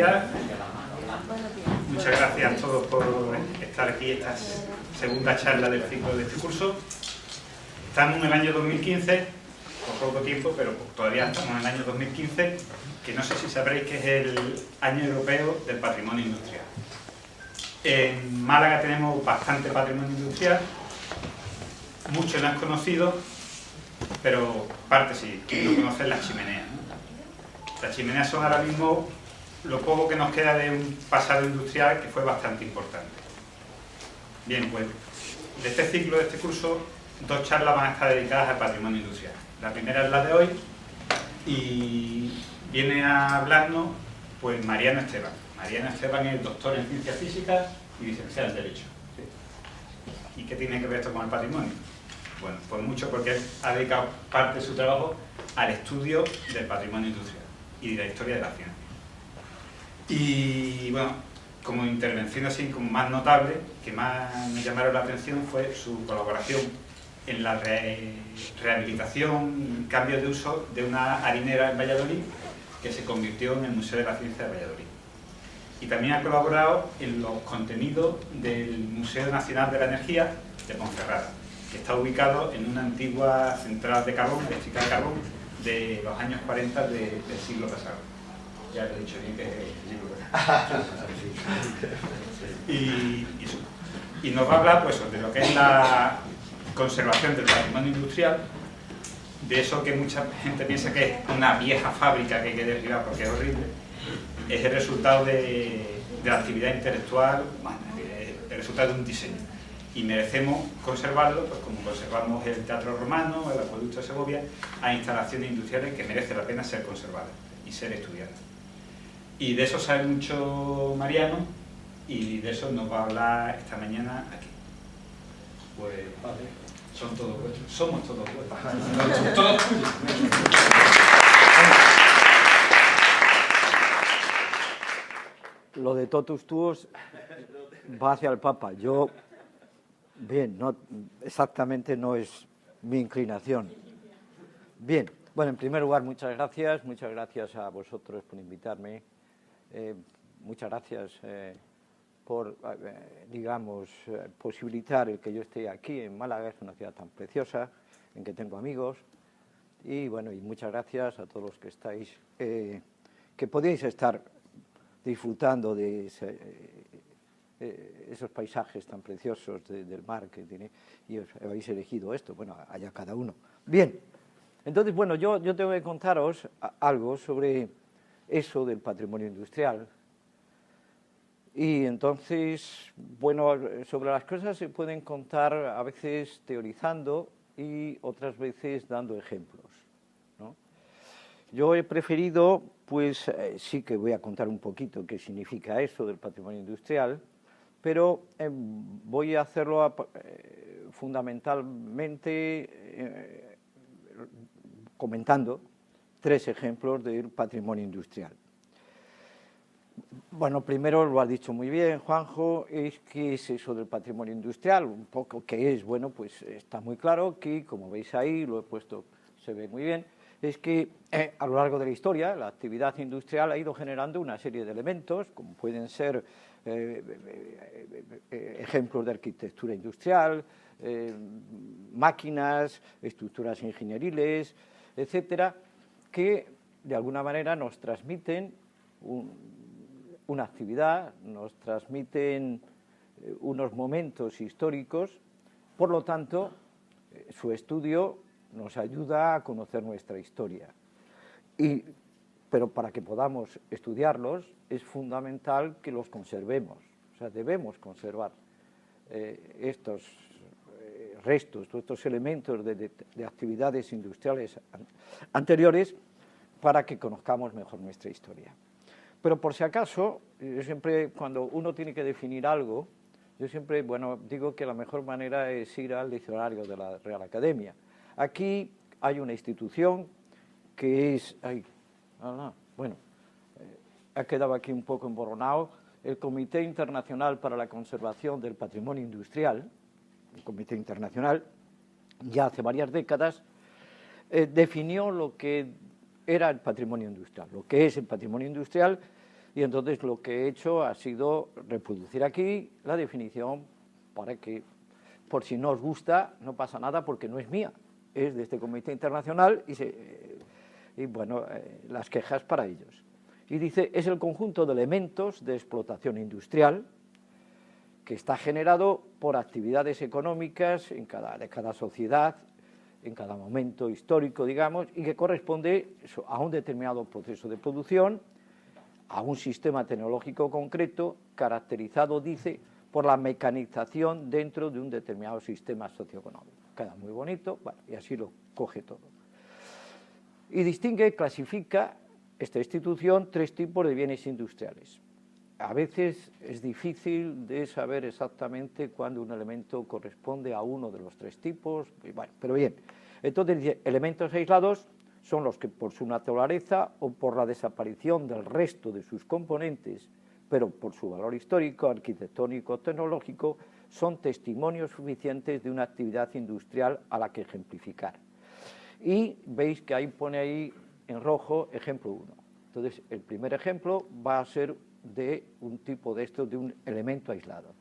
días. Muchas gracias a todos por estar aquí esta segunda charla del ciclo de este curso. Estamos en el año 2015, por poco tiempo, pero todavía estamos en el año 2015, que no sé si sabréis que es el año europeo del patrimonio industrial. En Málaga tenemos bastante patrimonio industrial, mucho no es conocido, pero parte sí, no conocen las chimeneas, ¿no? Las chimeneas son ahora mismo lo poco que nos queda de un pasado industrial que fue bastante importante. Bien, pues de este ciclo, de este curso, dos charlas van a estar dedicadas al patrimonio industrial. La primera es la de hoy y viene a hablarnos pues Mariano Esteban. Mariano Esteban es doctor en Ciencias Físicas y licenciado en Derecho. ¿Y qué tiene que ver esto con el patrimonio? Bueno, pues mucho, porque él ha dedicado parte de su trabajo al estudio del patrimonio industrial y de la historia de la ciencia. Y bueno, como intervención así como más notable, que más me llamaron la atención, fue su colaboración en la rehabilitación y cambio de uso de una harinera en Valladolid que se convirtió en el Museo de la Ciencia de Valladolid. Y también ha colaborado en los contenidos del Museo Nacional de la Energía de Ponferrada, que está ubicado en una antigua central de carbón, eléctrica de carbón, de los años 40 del siglo pasado. Ya lo he dicho bien que es el siglo pasado. Y nos va a hablar pues, de lo que es la conservación del patrimonio industrial, de eso que mucha gente piensa que es una vieja fábrica que hay que derribar porque es horrible. Es el resultado de la actividad intelectual, bueno, el resultado de un diseño. Y merecemos conservarlo, pues como conservamos el Teatro Romano, el Acueducto de Segovia, a instalaciones industriales que merece la pena ser conservadas y ser estudiadas. Y de eso sabe mucho Mariano, y de eso nos va a hablar esta mañana aquí. Pues vale, son todos vuestros, somos todos vuestros, todos tuyos. Lo de totus tuos va hacia el Papa. Yo, bien, no, exactamente no es mi inclinación. Bien, bueno, en primer lugar, muchas gracias a vosotros por invitarme. Muchas gracias por, digamos, posibilitar el que yo esté aquí en Málaga, es una ciudad tan preciosa, en que tengo amigos. Y bueno, y muchas gracias a todos los que estáis, que podéis estar disfrutando de esos paisajes tan preciosos del mar que tiene, y os habéis elegido esto, bueno, allá cada uno. Bien, entonces, bueno, yo tengo que contaros algo sobre eso del patrimonio industrial. Y entonces, bueno, sobre las cosas se pueden contar a veces teorizando y otras veces dando ejemplos, ¿no? Yo he preferido, pues sí que voy a contar un poquito qué significa eso del patrimonio industrial, pero voy a hacerlo fundamentalmente comentando tres ejemplos del patrimonio industrial. Bueno, primero lo ha dicho muy bien Juanjo, es qué es eso del patrimonio industrial, un poco qué es. Bueno, pues está muy claro que, como veis ahí, lo he puesto, se ve muy bien, es que a lo largo de la historia la actividad industrial ha ido generando una serie de elementos, como pueden ser ejemplos de arquitectura industrial, máquinas, estructuras ingenieriles, etcétera, que de alguna manera nos transmiten una actividad, nos transmiten unos momentos históricos, por lo tanto, su estudio nos ayuda a conocer nuestra historia. Pero para que podamos estudiarlos es fundamental que los conservemos, o sea, debemos conservar estos restos, estos elementos de actividades industriales anteriores para que conozcamos mejor nuestra historia. Pero por si acaso, yo siempre, cuando uno tiene que definir algo, yo siempre, bueno, digo que la mejor manera es ir al diccionario de la Real Academia. Aquí hay una institución que es, ha quedado aquí un poco emborronado, el Comité Internacional para la Conservación del Patrimonio Industrial, el Comité Internacional, ya hace varias décadas, definió lo que era el patrimonio industrial. Lo que es el patrimonio industrial Y entonces lo que he hecho ha sido reproducir aquí la definición para que, por si no os gusta, no pasa nada porque no es mía, es de este comité internacional y bueno, las quejas para ellos. Y dice, es el conjunto de elementos de explotación industrial que está generado por actividades económicas de cada sociedad, en cada momento histórico, digamos, y que corresponde a un determinado proceso de producción, a un sistema tecnológico concreto, caracterizado, dice, por la mecanización dentro de un determinado sistema socioeconómico. Queda muy bonito, bueno, y así lo coge todo. Y distingue, clasifica esta institución 3 tipos de bienes industriales. A veces es difícil de saber exactamente cuándo un elemento corresponde a uno de los 3 tipos, bueno, pero bien. Entonces dice, elementos aislados son los que por su naturaleza o por la desaparición del resto de sus componentes, pero por su valor histórico, arquitectónico, tecnológico, son testimonios suficientes de una actividad industrial a la que ejemplificar. Y veis que ahí pone ahí en rojo ejemplo 1. Entonces, el primer ejemplo va a ser de un tipo de esto, de un elemento aislado.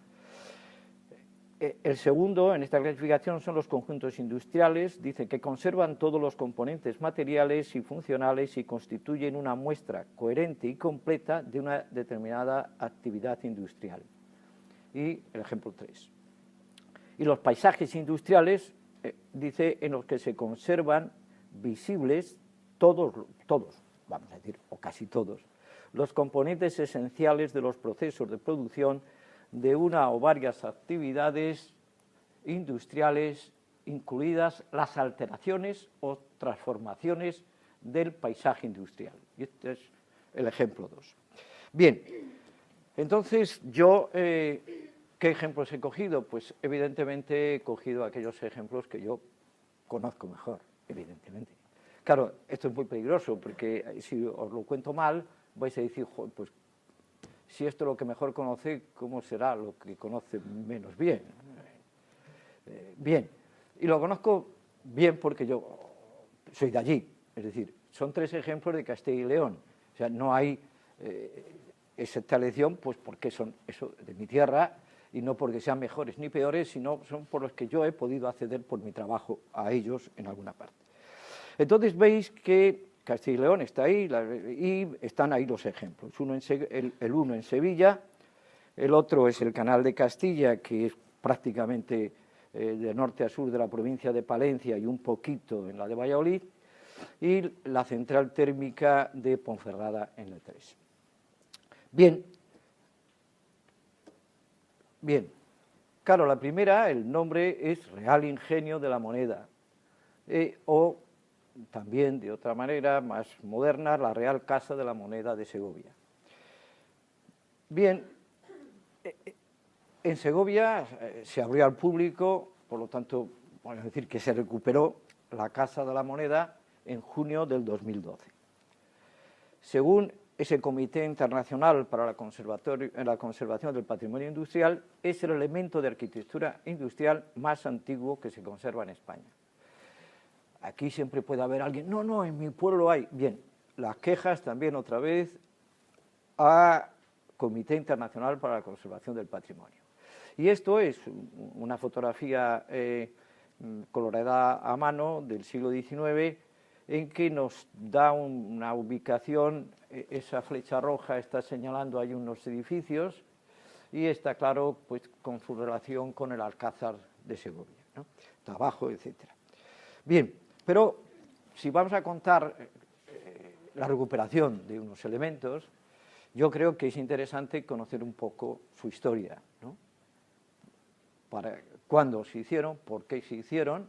El segundo en esta clasificación son los conjuntos industriales, dice que conservan todos los componentes materiales y funcionales y constituyen una muestra coherente y completa de una determinada actividad industrial. Y el ejemplo 3. Y los paisajes industriales, dice, en los que se conservan visibles todos, vamos a decir, o casi todos, los componentes esenciales de los procesos de producción de una o varias actividades industriales, incluidas las alteraciones o transformaciones del paisaje industrial. Y este es el ejemplo 2. Bien, entonces yo, ¿qué ejemplos he cogido? Pues evidentemente he cogido aquellos ejemplos que yo conozco mejor, evidentemente. Claro, esto es muy peligroso, porque si os lo cuento mal, vais a decir, pues si esto es lo que mejor conoce, ¿cómo será lo que conoce menos bien? Bien, y lo conozco bien porque yo soy de allí, es decir, son 3 ejemplos de Castilla y León, o sea, no hay esta elección pues porque son eso de mi tierra y no porque sean mejores ni peores, sino son por los que yo he podido acceder por mi trabajo a ellos en alguna parte. Entonces veis que Castilla y León está ahí y están ahí los ejemplos. El uno en Sevilla, el otro es el Canal de Castilla, que es prácticamente de norte a sur de la provincia de Palencia y un poquito en la de Valladolid, y la central térmica de Ponferrada en el 3. Bien, claro, la primera, el nombre es Real Ingenio de la Moneda, o también, de otra manera, más moderna, la Real Casa de la Moneda de Segovia. Bien, en Segovia se abrió al público, por lo tanto, podemos decir que se recuperó la Casa de la Moneda en junio del 2012. Según ese Comité Internacional para la Conservación del Patrimonio Industrial, es el elemento de arquitectura industrial más antiguo que se conserva en España. Aquí siempre puede haber alguien, no, en mi pueblo hay. Bien, las quejas también otra vez a Comité Internacional para la Conservación del Patrimonio. Y esto es una fotografía colorada a mano del siglo XIX en que nos da una ubicación, esa flecha roja está señalando ahí unos edificios y está claro pues con su relación con el Alcázar de Segovia, ¿no? Está abajo, etcétera. Bien, pero si vamos a contar la recuperación de unos elementos, yo creo que es interesante conocer un poco su historia, ¿no? Para cuándo se hicieron, por qué se hicieron,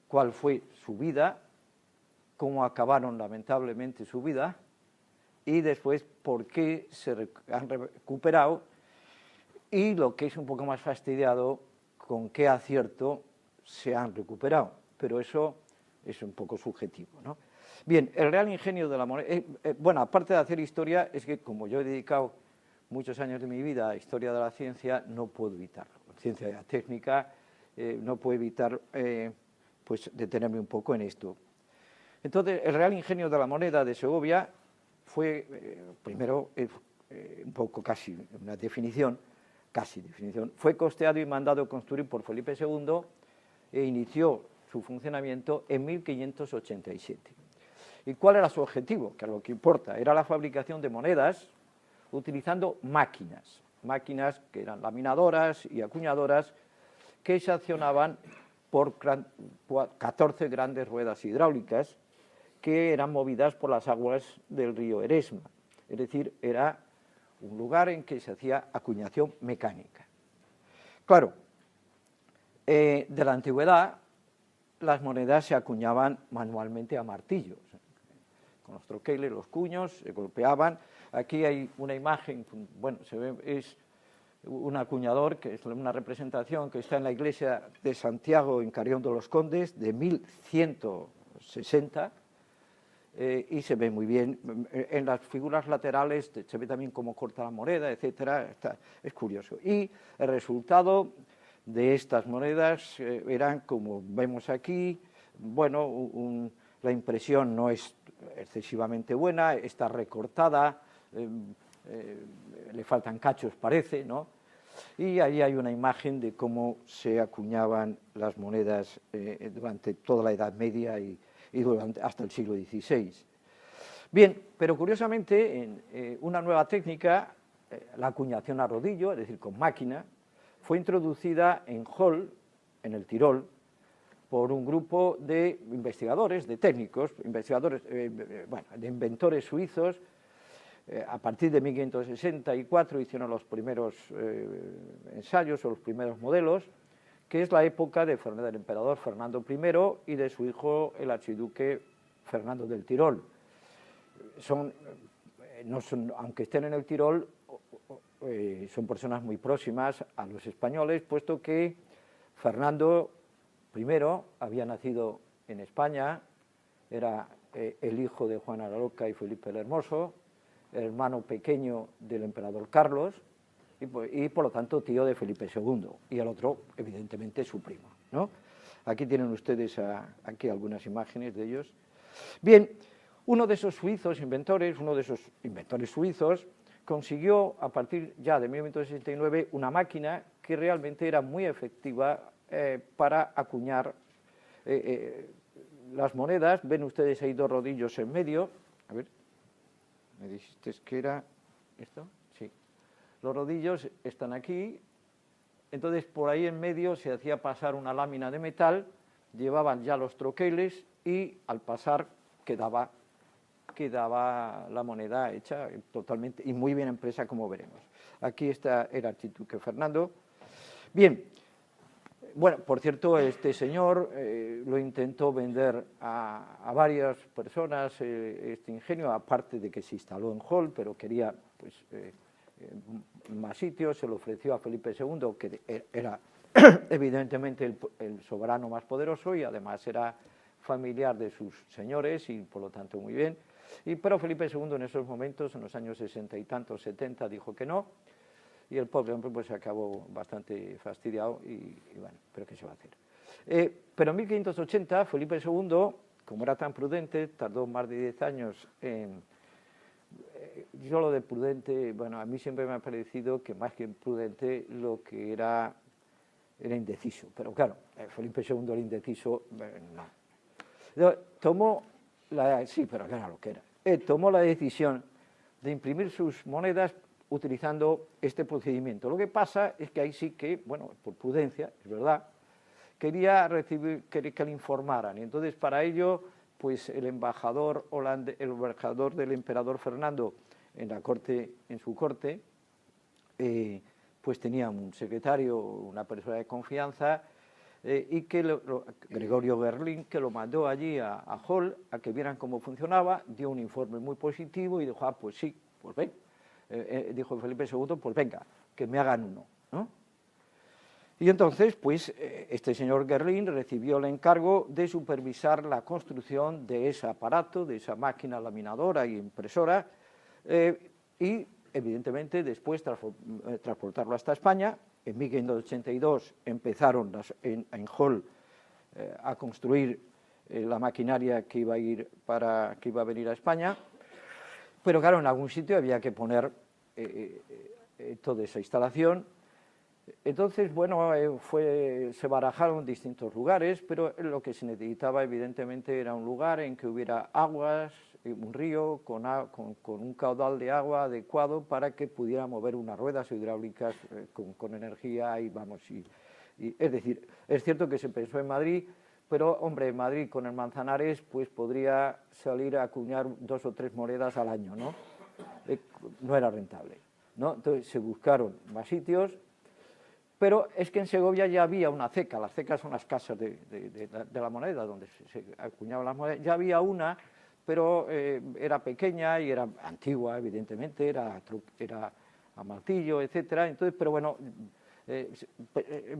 cuál fue su vida, cómo acabaron lamentablemente su vida y después por qué se han recuperado y lo que es un poco más fastidiado, con qué acierto se han recuperado, pero eso es un poco subjetivo, ¿no? Bien, el Real Ingenio de la Moneda, bueno, aparte de hacer historia, es que como yo he dedicado muchos años de mi vida a historia de la ciencia, no puedo evitarlo, ciencia de la técnica, no puedo evitar pues detenerme un poco en esto. Entonces, el Real Ingenio de la Moneda de Segovia fue, primero, un poco casi una definición, fue costeado y mandado construir por Felipe II e inició su funcionamiento en 1587. ¿Y cuál era su objetivo? Que es lo que importa, era la fabricación de monedas utilizando máquinas que eran laminadoras y acuñadoras que se accionaban por 14 grandes ruedas hidráulicas que eran movidas por las aguas del río Eresma. Es decir, era un lugar en que se hacía acuñación mecánica. Claro, de la antigüedad las monedas se acuñaban manualmente a martillos. Con los troqueles, los cuños, se golpeaban. Aquí hay una imagen, bueno, se ve, es un acuñador, que es una representación que está en la iglesia de Santiago en Carrión de los Condes, de 1160, y se ve muy bien. En las figuras laterales se ve también cómo corta la moneda, etcétera. Es curioso. Y el resultado de estas monedas eran, como vemos aquí, bueno, la impresión no es excesivamente buena, está recortada, le faltan cachos, parece, ¿no? Y ahí hay una imagen de cómo se acuñaban las monedas durante toda la Edad Media y hasta el siglo XVI. Bien, pero curiosamente, una nueva técnica, la acuñación a rodillo, es decir, con máquina, fue introducida en Hall, en el Tirol, por un grupo de investigadores, de técnicos, de inventores suizos. A partir de 1564 hicieron los primeros ensayos o los primeros modelos, que es la época del emperador Fernando I y de su hijo, el archiduque Fernando del Tirol. Aunque estén en el Tirol, son personas muy próximas a los españoles, puesto que Fernando I había nacido en España, era el hijo de Juana la Loca y Felipe el Hermoso, hermano pequeño del emperador Carlos y por lo tanto tío de Felipe II, y el otro evidentemente su primo, ¿no? Aquí tienen ustedes aquí algunas imágenes de ellos. Bien, uno de esos inventores suizos consiguió a partir ya de 1969 una máquina que realmente era muy efectiva para acuñar las monedas. Ven ustedes ahí dos rodillos en medio. A ver, ¿me dijiste que era esto? Sí. Los rodillos están aquí. Entonces, por ahí en medio se hacía pasar una lámina de metal, llevaban ya los troqueles y al pasar quedaba la moneda hecha totalmente y muy bien impresa, como veremos. Aquí está el archiduque Fernando. Bien. Bueno, por cierto, este señor lo intentó vender a varias personas, este ingenio, aparte de que se instaló en Hall, pero quería pues, más sitios, se lo ofreció a Felipe II, que era evidentemente el soberano más poderoso y además era familiar de sus señores y por lo tanto muy bien. Pero Felipe II en esos momentos, en los años 60 y tantos, 70, dijo que no. Y el pobre hombre pues acabó bastante fastidiado y bueno, pero ¿qué se va a hacer? Pero en 1580 Felipe II, como era tan prudente, tardó más de 10 años en... yo lo de prudente, bueno, a mí siempre me ha parecido que más que prudente lo que era indeciso, pero claro, Felipe II era indeciso, no. Tomó la decisión de imprimir sus monedas utilizando este procedimiento. Lo que pasa es que ahí sí que, bueno, por prudencia, es verdad, quería que le informaran, y entonces para ello, pues el embajador del emperador Fernando en su corte, pues tenía un secretario, una persona de confianza, y que Gregorio Gerlin, que lo mandó allí a Hall a que vieran cómo funcionaba, dio un informe muy positivo y dijo, pues sí, pues ven. Dijo Felipe II, pues venga, que me hagan uno, ¿no? Y entonces, pues, este señor Gerlin recibió el encargo de supervisar la construcción de ese aparato, de esa máquina laminadora y impresora, y, evidentemente, después transportarlo hasta España. En 1582 empezaron en Hall a construir la maquinaria que iba a venir a España. Pero claro, en algún sitio había que poner toda esa instalación. Entonces, bueno, se barajaron distintos lugares, pero lo que se necesitaba evidentemente era un lugar en que hubiera aguas, un río con un caudal de agua adecuado para que pudiera mover unas ruedas hidráulicas con energía es decir, es cierto que se pensó en Madrid, pero, hombre, en Madrid con el Manzanares pues podría salir a acuñar 2 o 3 monedas al año, ¿no? No era rentable, ¿no? Entonces se buscaron más sitios. Pero es que en Segovia ya había una ceca, las cecas son las casas de la moneda, donde se acuñaban las monedas, ya había una, pero era pequeña y era antigua, evidentemente, era a martillo, etcétera. Entonces, pero bueno,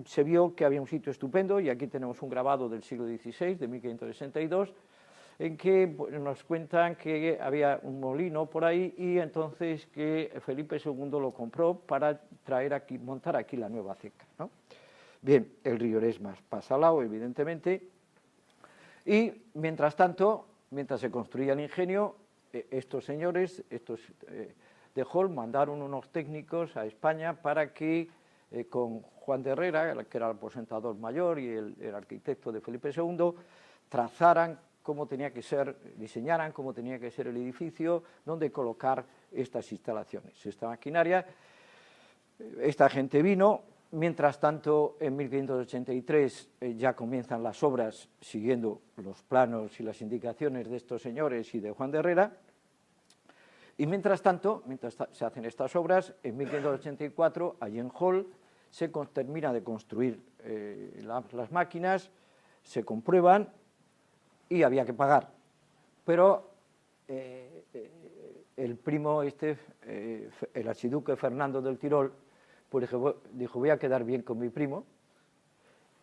se vio que había un sitio estupendo, y aquí tenemos un grabado del siglo XVI, de 1562, en que nos cuentan que había un molino por ahí, y entonces que Felipe II lo compró para montar aquí la nueva ceca, ¿no? Bien, el río Eresmas pasa al lado, evidentemente, y mientras tanto, mientras se construía el ingenio, estos señores, de Hall, mandaron unos técnicos a España para que con Juan de Herrera, que era el aposentador mayor y el arquitecto de Felipe II, trazaran cómo tenía que ser, diseñaran cómo tenía que ser el edificio, donde colocar estas instalaciones, esta maquinaria. Esta gente vino. Mientras tanto, en 1583 ya comienzan las obras siguiendo los planos y las indicaciones de estos señores y de Juan de Herrera. Y mientras tanto, mientras se hacen estas obras, en 1584, allí en Hall, se termina de construir las máquinas, se comprueban, y había que pagar. Pero el primo el archiduque Fernando del Tirol, pues dijo, voy a quedar bien con mi primo,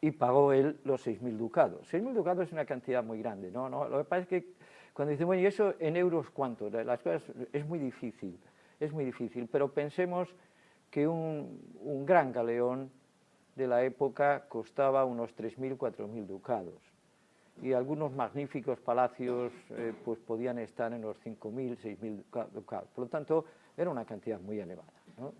y pagó él los 6.000 ducados. 6.000 ducados es una cantidad muy grande, ¿no? Lo que pasa es que cuando dicen, bueno, ¿y eso en euros cuánto? Las cosas es muy difícil, pero pensemos que un gran galeón de la época costaba unos 3.000, 4.000 ducados. Y algunos magníficos palacios pues podían estar en los 5.000, 6.000 ducados. Por lo tanto, era una cantidad muy elevada, ¿no?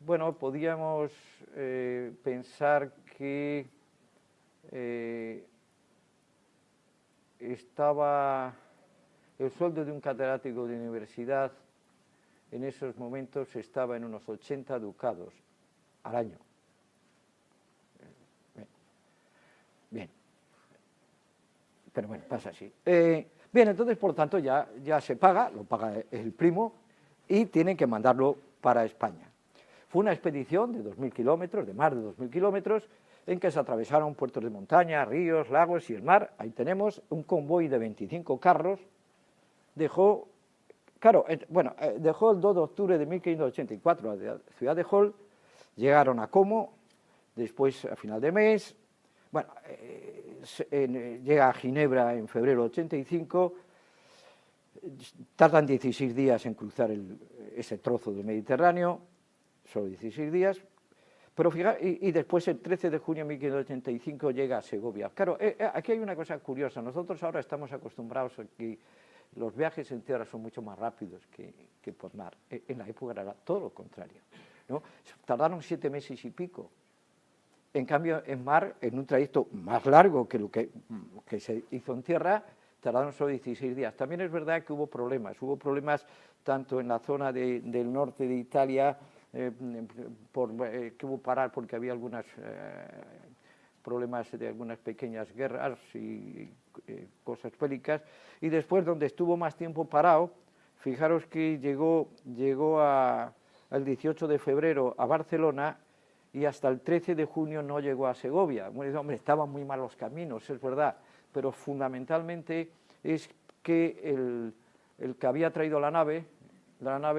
Bueno, podíamos pensar que estaba el sueldo de un catedrático de universidad en esos momentos estaba en unos 80 ducados al año. Bien, pero bueno, pasa así. Bien, entonces, por lo tanto, ya se paga, lo paga el primo, y tienen que mandarlo para España. Fue una expedición de 2.000 kilómetros, de más de 2.000 kilómetros, en que se atravesaron puertos de montaña, ríos, lagos y el mar. Ahí tenemos un convoy de 25 carros. Dejó el 2 de octubre de 1584 a la ciudad de Hall, llegaron a Como, después a final de mes. Bueno, llega a Ginebra en febrero de 85, tardan 16 días en cruzar ese trozo del Mediterráneo, solo 16 días, pero y después el 13 de junio de 1585 llega a Segovia. Claro, aquí hay una cosa curiosa, nosotros ahora estamos acostumbrados a que los viajes en tierra son mucho más rápidos que por mar. En la época era todo lo contrario, ¿no? Tardaron 7 meses y pico. En cambio, en mar, en un trayecto más largo que lo que se hizo en tierra, tardaron solo 16 días. También es verdad que hubo problemas tanto en la zona del norte de Italia, que hubo parar porque había algunos problemas de algunas pequeñas guerras y cosas bélicas, y después donde estuvo más tiempo parado, fijaros que llegó el 18 de febrero a Barcelona, y hasta el 13 de junio no llegó a Segovia. Bueno, hombre, estaban muy mal los caminos, es verdad, pero fundamentalmente es que el que había traído la nave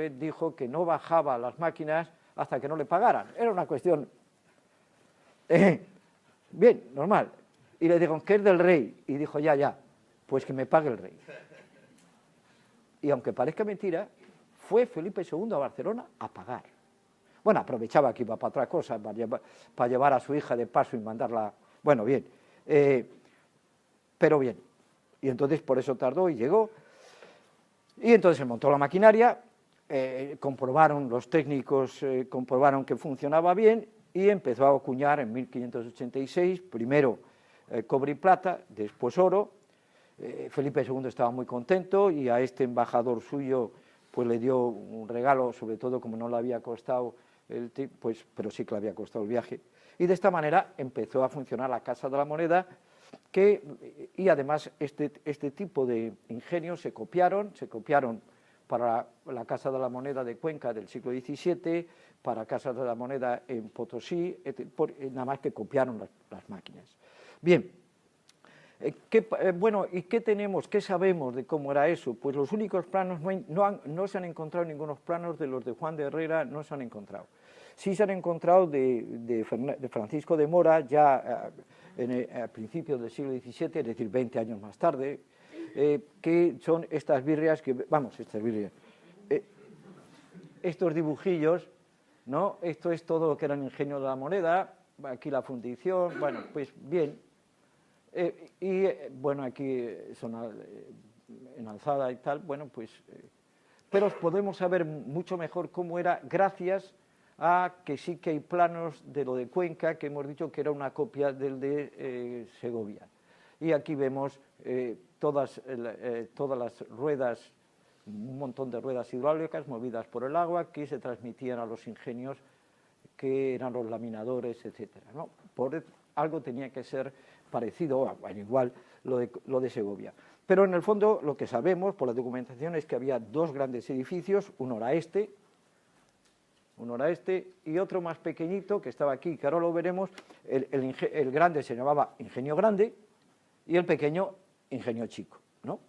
dijo que no bajaba las máquinas hasta que no le pagaran. Era una cuestión, bien, normal. Y le dijeron que es del rey, y dijo, ya, pues que me pague el rey. Y aunque parezca mentira, fue Felipe II a Barcelona a pagar. Bueno, aprovechaba que iba para otra cosa, para llevar a su hija de paso y mandarla. Bueno, bien. Pero bien, Y entonces por eso tardó y llegó. Y entonces se montó la maquinaria, comprobaron, los técnicos comprobaron que funcionaba bien y empezó a acuñar en 1586, primero cobre y plata, después oro. Felipe II estaba muy contento y a este embajador suyo pues le dio un regalo, sobre todo como no le había costado, pues, pero sí que le había costado el viaje. Y de esta manera empezó a funcionar la Casa de la Moneda, y además este tipo de ingenios se copiaron para la Casa de la Moneda de Cuenca del siglo XVII, para Casa de la Moneda en Potosí, nada más que copiaron las máquinas. Bien, bueno, ¿y qué tenemos, qué sabemos de cómo era eso? Pues los únicos planos, no se han encontrado ningunos planos de los de Juan de Herrera, no se han encontrado. Sí se han encontrado de Francisco de Mora, ya a principios del siglo XVII, es decir, 20 años más tarde, que son estas birrias, estos dibujillos, ¿no? Esto es todo lo que era el ingenio de la moneda, aquí la fundición, bueno, pues bien. Bueno, aquí son en alzada y tal, bueno, pues... pero podemos saber mucho mejor cómo era gracias a que sí que hay planos de lo de Cuenca, que hemos dicho que era una copia del de Segovia. Y aquí vemos todas las ruedas, un montón de ruedas hidráulicas movidas por el agua que se transmitían a los ingenios que eran los laminadores, etcétera, ¿no? Por algo tenía que ser parecido, bueno, igual lo de Segovia. Pero en el fondo lo que sabemos por la documentación es que había dos grandes edificios, uno era este y otro más pequeñito que estaba aquí, que ahora lo veremos. El grande se llamaba Ingenio Grande y el pequeño Ingenio Chico, ¿no?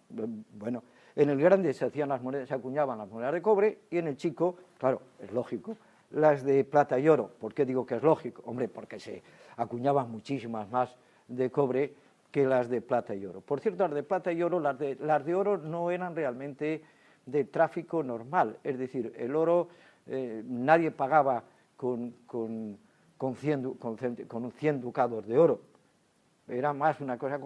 Bueno, en el grande se hacían las monedas, se acuñaban las monedas de cobre, y en el chico, claro, es lógico, las de plata y oro. ¿Por qué digo que es lógico? Hombre, porque se acuñaban muchísimas más de cobre que las de plata y oro. Por cierto, las de plata y oro, las de oro no eran realmente de tráfico normal, es decir, el oro nadie pagaba con 100 ducados de oro, era más una cosa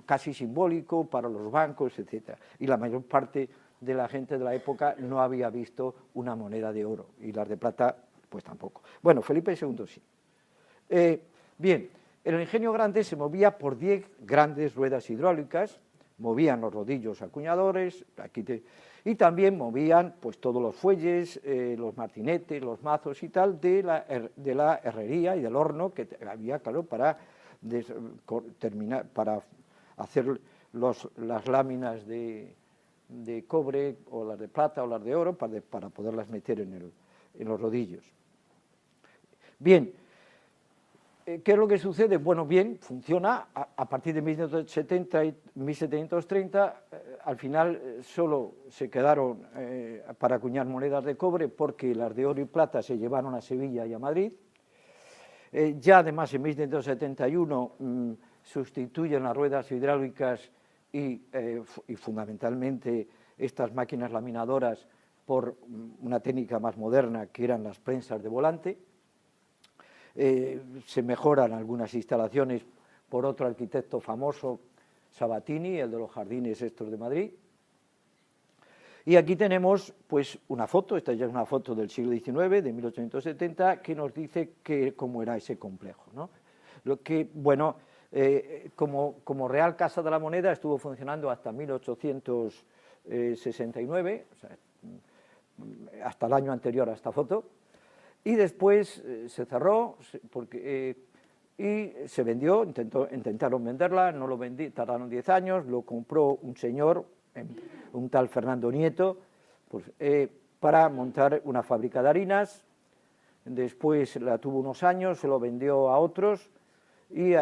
casi simbólico para los bancos, etc. Y la mayor parte de la gente de la época no había visto una moneda de oro, y las de plata pues tampoco. Bueno, Felipe II sí. Bien, el ingenio grande se movía por 10 grandes ruedas hidráulicas, movían los rodillos acuñadores, y también movían pues todos los fuelles, los martinetes, los mazos y tal, de la herrería y del horno que había, claro, para hacer las láminas de cobre, o las de plata o las de oro, para poderlas meter en los rodillos. Bien, ¿qué es lo que sucede? Bueno, bien, funciona. A partir de 1770 y 1730, al final solo se quedaron para acuñar monedas de cobre, porque las de oro y plata se llevaron a Sevilla y a Madrid. Ya además en 1771 sustituyen las ruedas hidráulicas y fundamentalmente estas máquinas laminadoras por una técnica más moderna, que eran las prensas de volante. Se mejoran algunas instalaciones por otro arquitecto famoso, Sabatini, el de los jardines estos de Madrid. Y aquí tenemos pues una foto, esta ya es una foto del siglo XIX, de 1870, que nos dice cómo era ese complejo, ¿no? Lo que, bueno, como Real Casa de la Moneda estuvo funcionando hasta 1869, o sea, hasta el año anterior a esta foto, y después se cerró y se vendió, intentaron venderla, no lo vendí, tardaron 10 años, lo compró un señor, un tal Fernando Nieto, pues, para montar una fábrica de harinas. Después la tuvo unos años, se lo vendió a otros y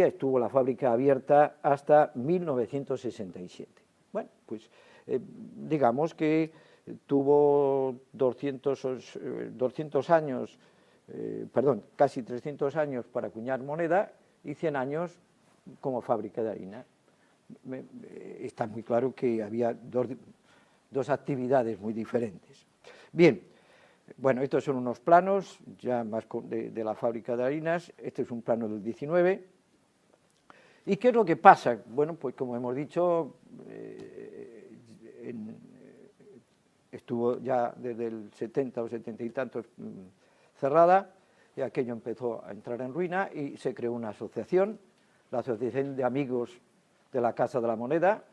estuvo la fábrica abierta hasta 1967. Bueno, pues digamos que tuvo 200 años, casi 300 años para acuñar moneda y 100 años como fábrica de harina. Está muy claro que había dos actividades muy diferentes. Bien, bueno, estos son unos planos ya más de la fábrica de harinas. Este es un plano del 19. ¿Y qué es lo que pasa? Bueno, pues como hemos dicho, estuvo ya desde el 70 o 70 y tantos cerrada, y aquello empezó a entrar en ruina y se creó una asociación, la Asociación de Amigos de la Casa de la Moneda,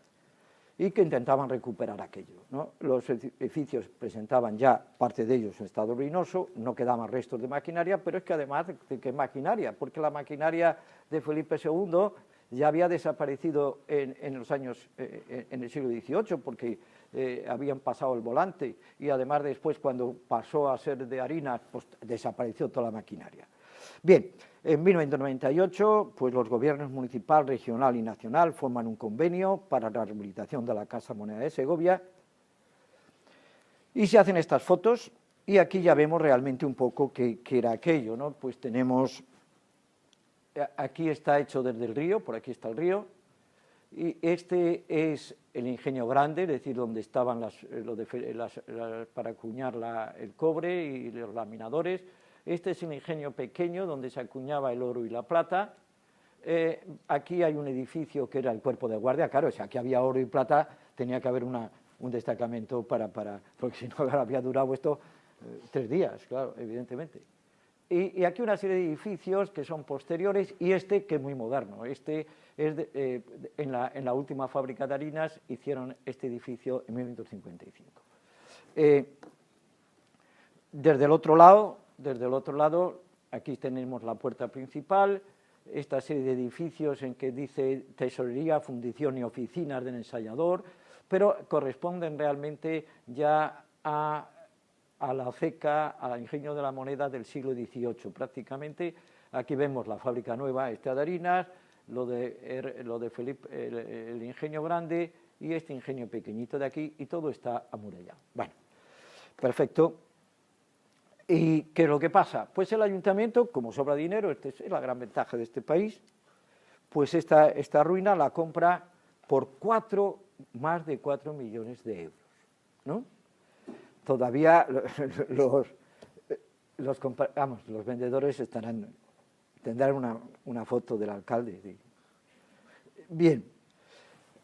y que intentaban recuperar aquello, ¿no? Los edificios presentaban ya, parte de ellos, en estado ruinoso, no quedaban restos de maquinaria, pero es que además, ¿de qué maquinaria? Porque la maquinaria de Felipe II ya había desaparecido en los años, en el siglo XVIII, porque habían pasado el volante, y además después, cuando pasó a ser de harina, pues desapareció toda la maquinaria. Bien, en 1998, pues los gobiernos municipal, regional y nacional forman un convenio para la rehabilitación de la Casa Moneda de Segovia, y se hacen estas fotos, y aquí ya vemos realmente un poco qué era aquello, ¿no? Pues tenemos, aquí está hecho desde el río, por aquí está el río, y este es el ingenio grande, es decir, donde estaban para acuñar el cobre y los laminadores. Este es el ingenio pequeño, donde se acuñaba el oro y la plata. Aquí hay un edificio que era el cuerpo de guardia. Claro, si aquí había oro y plata, tenía que haber un destacamento porque si no había durado esto 3 días, claro, evidentemente. Y aquí una serie de edificios que son posteriores, y este que es muy moderno. Este es en la última fábrica de harinas hicieron este edificio en 1955. Desde el otro lado, aquí tenemos la puerta principal, esta serie de edificios en que dice tesorería, fundición y oficinas del ensayador, pero corresponden realmente ya a la ceca, al ingenio de la moneda del siglo XVIII, prácticamente. Aquí vemos la fábrica nueva, esta de harinas, lo de Felipe, el ingenio grande, y este ingenio pequeñito de aquí, y todo está amurallado. Bueno, perfecto. ¿Y qué es lo que pasa? Pues el ayuntamiento, como sobra dinero, esta es la gran ventaja de este país, pues esta ruina la compra por más de 4 millones de euros, ¿no? Todavía los vendedores tendrán una foto del alcalde. Bien,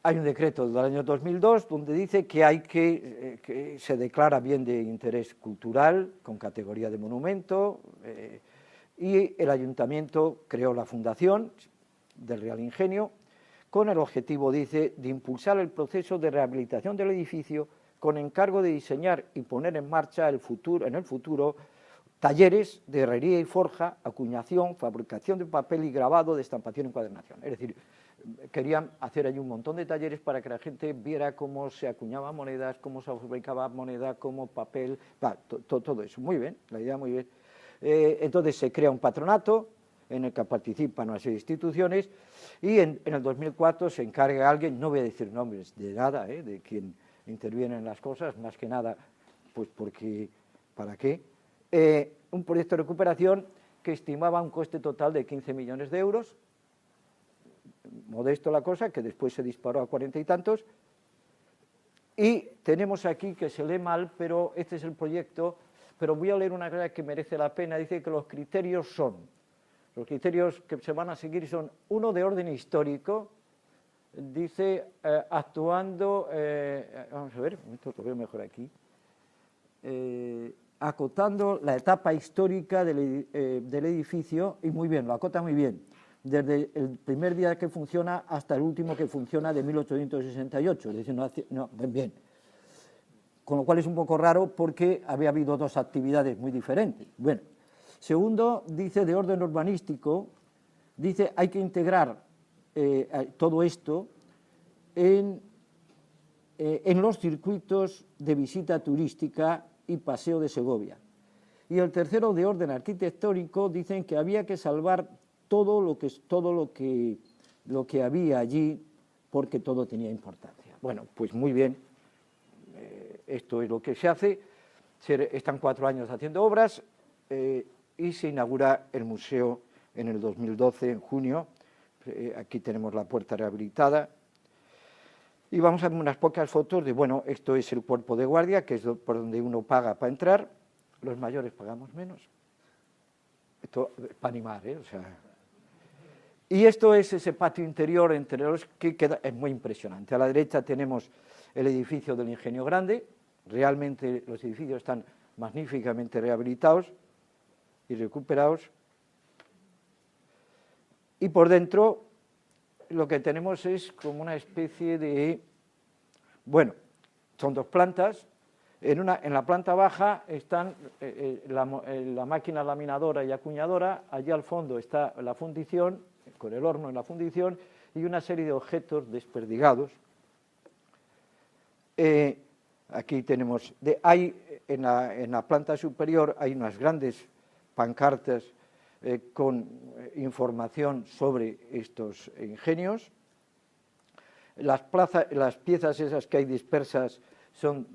hay un decreto del año 2002 donde dice que se declara bien de interés cultural con categoría de monumento, y el ayuntamiento creó la fundación del Real Ingenio con el objetivo, dice, de impulsar el proceso de rehabilitación del edificio con encargo de diseñar y poner en marcha en el futuro talleres de herrería y forja, acuñación, fabricación de papel y grabado, de estampación y encuadernación. Es decir, querían hacer allí un montón de talleres para que la gente viera cómo se acuñaban monedas, cómo se fabricaba moneda, cómo papel, todo eso. Muy bien, la idea muy bien. Entonces se crea un patronato en el que participan una serie de instituciones, y en el 2004 se encarga alguien, no voy a decir nombres de nada, de quien interviene en las cosas, más que nada, pues porque, ¿para qué? Un proyecto de recuperación que estimaba un coste total de 15 millones de euros, modesto la cosa, que después se disparó a 40 y tantos, y tenemos aquí que se lee mal, pero este es el proyecto, pero voy a leer una cosa que merece la pena. Dice que los criterios que se van a seguir son: uno, de orden histórico, dice, actuando, vamos a ver, esto lo veo mejor aquí, acotando la etapa histórica del edificio, y muy bien, lo acota muy bien, desde el primer día que funciona hasta el último que funciona, de 1868, es decir, no, bien. Con lo cual es un poco raro porque había habido 2 actividades muy diferentes. Bueno, segundo, dice, de orden urbanístico, dice, hay que integrar todo esto en los circuitos de visita turística y paseo de Segovia. Y el tercero, de orden arquitectónico, dicen que había que salvar todo lo que había allí, porque todo tenía importancia. Bueno, pues muy bien, esto es lo que se hace. Están 4 años haciendo obras, y se inaugura el museo en el 2012, en junio. Aquí tenemos la puerta rehabilitada. Y vamos a ver unas pocas fotos de, bueno, esto es el cuerpo de guardia, que es por donde uno paga para entrar. Los mayores pagamos menos. Esto para animar, o sea. Y esto es ese patio interior entre los que queda, es muy impresionante. A la derecha tenemos el edificio del Ingenio Grande, realmente los edificios están magníficamente rehabilitados y recuperados. Y por dentro lo que tenemos es como una especie de, bueno, son dos plantas. En la planta baja están la máquina laminadora y acuñadora, allí al fondo está la fundición, con el horno en la fundición, y una serie de objetos desperdigados. Aquí tenemos, en la planta superior hay unas grandes pancartas con información sobre estos ingenios. Las piezas esas que hay dispersas son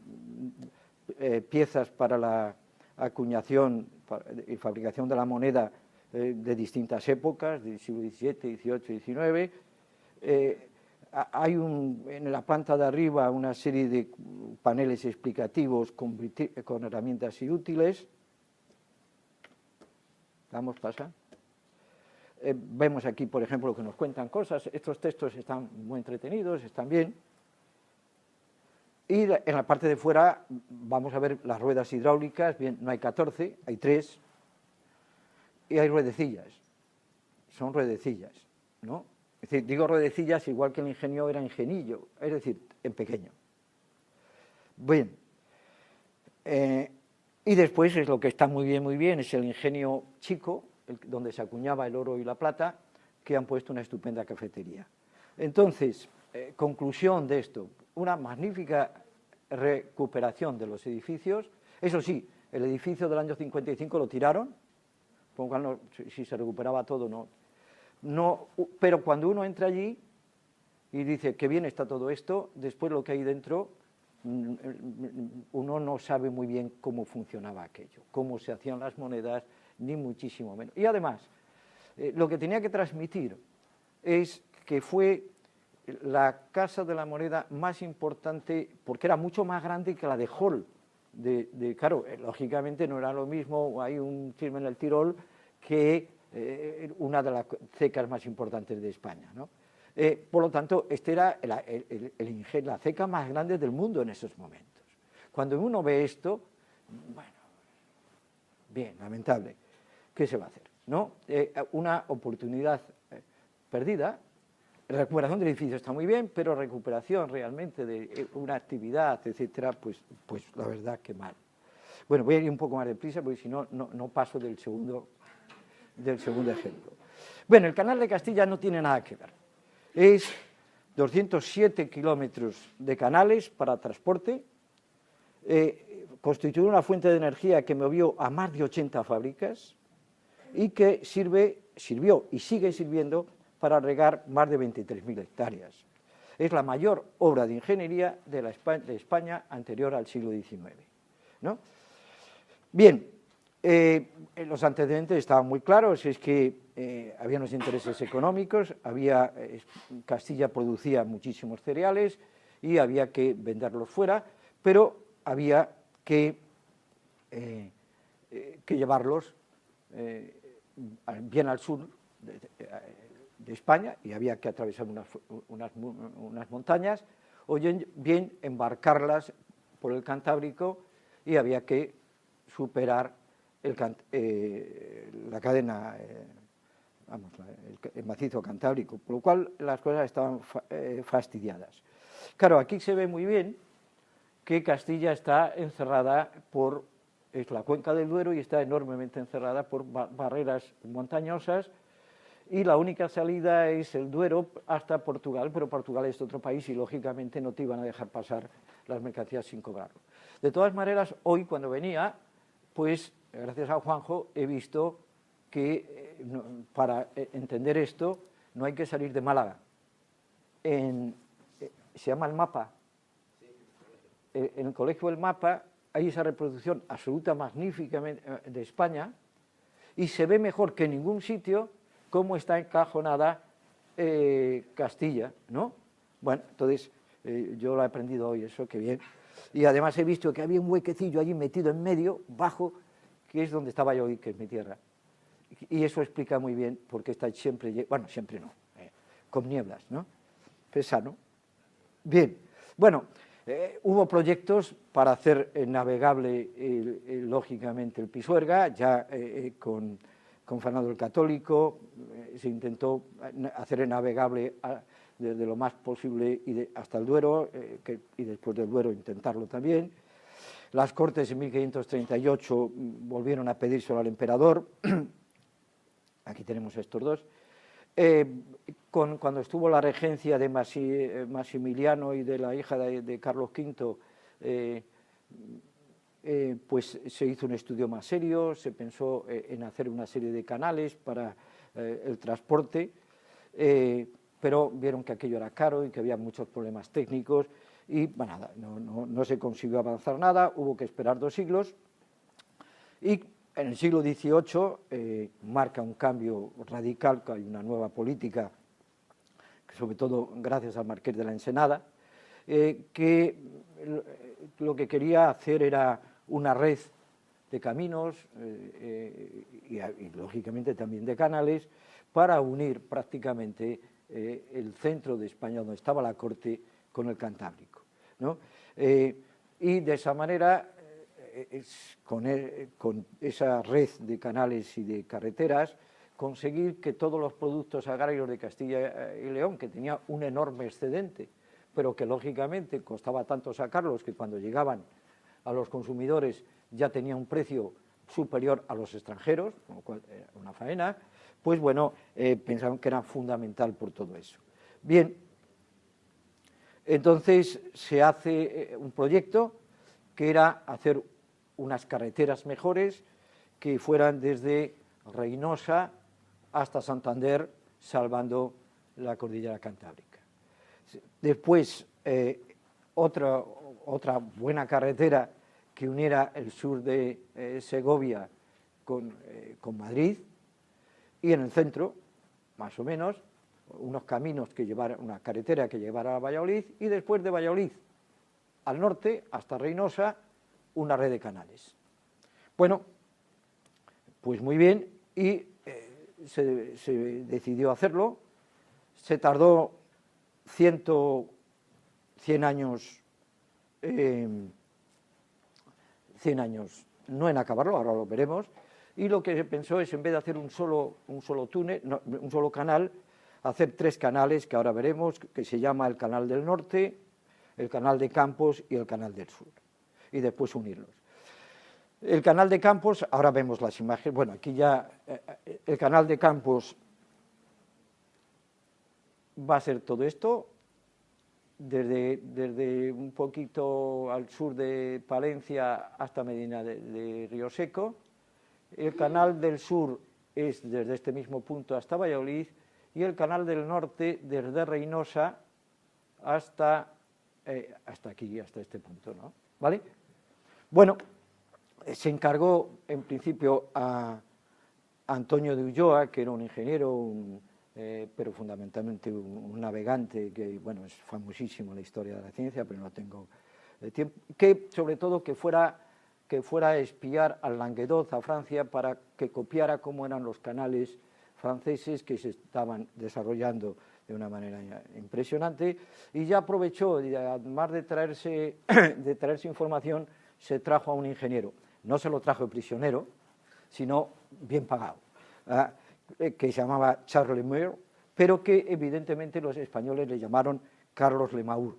piezas para la acuñación y fabricación de la moneda de distintas épocas, del siglo XVII, XVIII, XIX. Hay en la planta de arriba una serie de paneles explicativos con herramientas y útiles. Vamos, pasa. Vemos aquí, por ejemplo, que nos cuentan cosas. Estos textos están muy entretenidos, están bien. Y en la parte de fuera vamos a ver las ruedas hidráulicas. Bien, no hay 14, hay 3. Y hay ruedecillas. Son ruedecillas, ¿no? Es decir, digo ruedecillas igual que el ingenio era ingenillo, es decir, en pequeño. Bien. Y después es lo que está muy bien, es el ingenio chico, donde se acuñaba el oro y la plata, que han puesto una estupenda cafetería. Entonces, conclusión de esto, una magnífica recuperación de los edificios. Eso sí, el edificio del año 55 lo tiraron, con lo cual no, si se recuperaba todo, no, pero cuando uno entra allí y dice que bien está todo esto, después lo que hay dentro, uno no sabe muy bien cómo funcionaba aquello, cómo se hacían las monedas, ni muchísimo menos. Y además, lo que tenía que transmitir es que fue la casa de la moneda más importante, porque era mucho más grande que la de Hall. Claro, lógicamente no era lo mismo, hay un firme en el Tirol que una de las cecas más importantes de España, ¿no? Por lo tanto, este era la ceca más grande del mundo en esos momentos. Cuando uno ve esto, bueno, bien, lamentable, ¿qué se va a hacer? ¿No? Una oportunidad perdida. La recuperación del edificio está muy bien, pero recuperación realmente de una actividad, etcétera, pues la verdad que mal. Bueno, voy a ir un poco más deprisa porque si no, no paso del segundo ejemplo. Bueno, el canal de Castilla no tiene nada que ver. Es 207 kilómetros de canales para transporte, constituye una fuente de energía que movió a más de 80 fábricas y que sirvió y sigue sirviendo para regar más de 23.000 hectáreas. Es la mayor obra de ingeniería de España anterior al siglo XIX, ¿no? Bien, los antecedentes estaban muy claros, es que había unos intereses económicos, Castilla producía muchísimos cereales y había que venderlos fuera, pero había que llevarlos bien al sur de España y había que atravesar unas montañas o bien embarcarlas por el Cantábrico y había que superar la cadena, el macizo cantábrico, por lo cual las cosas estaban fastidiadas. Claro, aquí se ve muy bien que Castilla está encerrada es la cuenca del Duero y está enormemente encerrada por barreras montañosas y la única salida es el Duero hasta Portugal, pero Portugal es otro país y lógicamente no te iban a dejar pasar las mercancías sin cobrarlo. De todas maneras, hoy cuando venía, pues gracias a Juanjo he visto que para entender esto no hay que salir de Málaga. Se llama El Mapa. En el colegio El Mapa hay esa reproducción absoluta magnífica de España y se ve mejor que en ningún sitio cómo está encajonada Castilla, ¿no? Bueno, entonces yo lo he aprendido hoy, eso, qué bien. Y además he visto que había un huequecillo allí metido en medio, bajo, que es donde estaba yo hoy, que es mi tierra. y eso explica muy bien por qué está siempre, bueno, siempre no, con nieblas, ¿no? Pesano. Bien, bueno, hubo proyectos para hacer navegable, lógicamente, el Pisuerga, ya con Fernando el Católico, se intentó hacer navegable desde lo más posible hasta el Duero, y después del Duero intentarlo también. Las Cortes en 1538 volvieron a pedírselo al emperador, aquí tenemos estos dos. Cuando estuvo la regencia de Maximiliano y de la hija de Carlos V, pues se hizo un estudio más serio, se pensó en hacer una serie de canales para el transporte, pero vieron que aquello era caro y que había muchos problemas técnicos y bueno, nada, no se consiguió avanzar nada, hubo que esperar 2 siglos y en el siglo XVIII marca un cambio radical, que hay una nueva política, sobre todo gracias al Marqués de la Ensenada, que lo que quería hacer era una red de caminos y lógicamente también de canales para unir prácticamente el centro de España, donde estaba la corte, con el Cantábrico, ¿no? Y de esa manera, con esa red de canales y de carreteras, conseguir que todos los productos agrarios de Castilla y León, que tenía un enorme excedente, pero que lógicamente costaba tanto sacarlos que cuando llegaban a los consumidores ya tenía un precio superior a los extranjeros, con lo cual era una faena, pues bueno, pensaron que era fundamental por todo eso. Bien, entonces se hace un proyecto que era hacer unas carreteras mejores que fueran desde Reynosa hasta Santander, salvando la cordillera Cantábrica. Después, otra buena carretera que uniera el sur de Segovia con Madrid, y en el centro, más o menos, unos caminos que llevaran, una carretera que llevara a Valladolid, y después de Valladolid al norte, hasta Reynosa, una red de canales. Bueno, pues muy bien, y se decidió hacerlo, se tardó 100 años, 100 años no en acabarlo, ahora lo veremos, y lo que se pensó es, en vez de hacer un solo túnel, no, un solo canal, hacer 3 canales que ahora veremos, que se llama el Canal del Norte, el Canal de Campos y el Canal del Sur, y después unirlos. El Canal de Campos, ahora vemos las imágenes, bueno, aquí ya el Canal de Campos va a ser todo esto, desde un poquito al sur de Palencia hasta Medina de Río Seco. El Canal del Sur es desde este mismo punto hasta Valladolid, y el Canal del Norte desde Reynosa hasta aquí, hasta este punto, ¿no? ¿Vale? Bueno, se encargó en principio a Antonio de Ulloa, que era un ingeniero, pero fundamentalmente un navegante, que bueno, es famosísimo en la historia de la ciencia, pero no tengo tiempo, que sobre todo que fuera a espiar al Languedoc, a Francia, para que copiara cómo eran los canales franceses que se estaban desarrollando de una manera impresionante, y ya aprovechó, además de traerse información, se trajo a un ingeniero. No se lo trajo prisionero, sino bien pagado, que se llamaba Charles Lemaire, pero que evidentemente los españoles le llamaron Carlos Lemaur.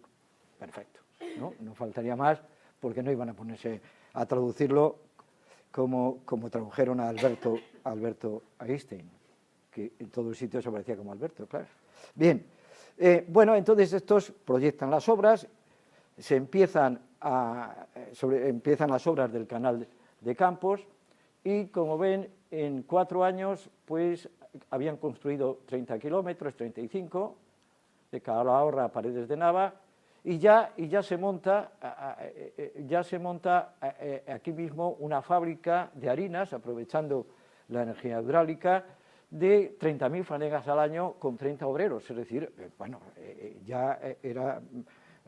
Perfecto, no faltaría más, porque no iban a ponerse a traducirlo como tradujeron a Alberto Einstein, que en todo el sitio se parecía como Alberto, claro. Bien, bueno, entonces estos proyectan las obras, empiezan las obras del Canal de Campos, y como ven, en 4 años pues habían construido 30 kilómetros, 35, de Calahorra a Paredes de Nava, y ya se monta aquí mismo una fábrica de harinas, aprovechando la energía hidráulica, de 30.000 fanegas al año con 30 obreros, es decir, bueno, ya era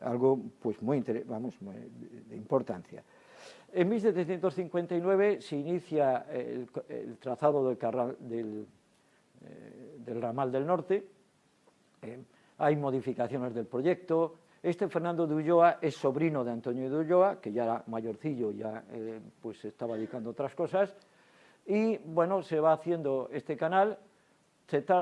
algo pues muy de importancia. En 1759 se inicia el trazado del ramal del norte, hay modificaciones del proyecto. Fernando de Ulloa es sobrino de Antonio de Ulloa, que ya era mayorcillo, ya pues se estaba dedicando a otras cosas, y bueno, se va haciendo este canal.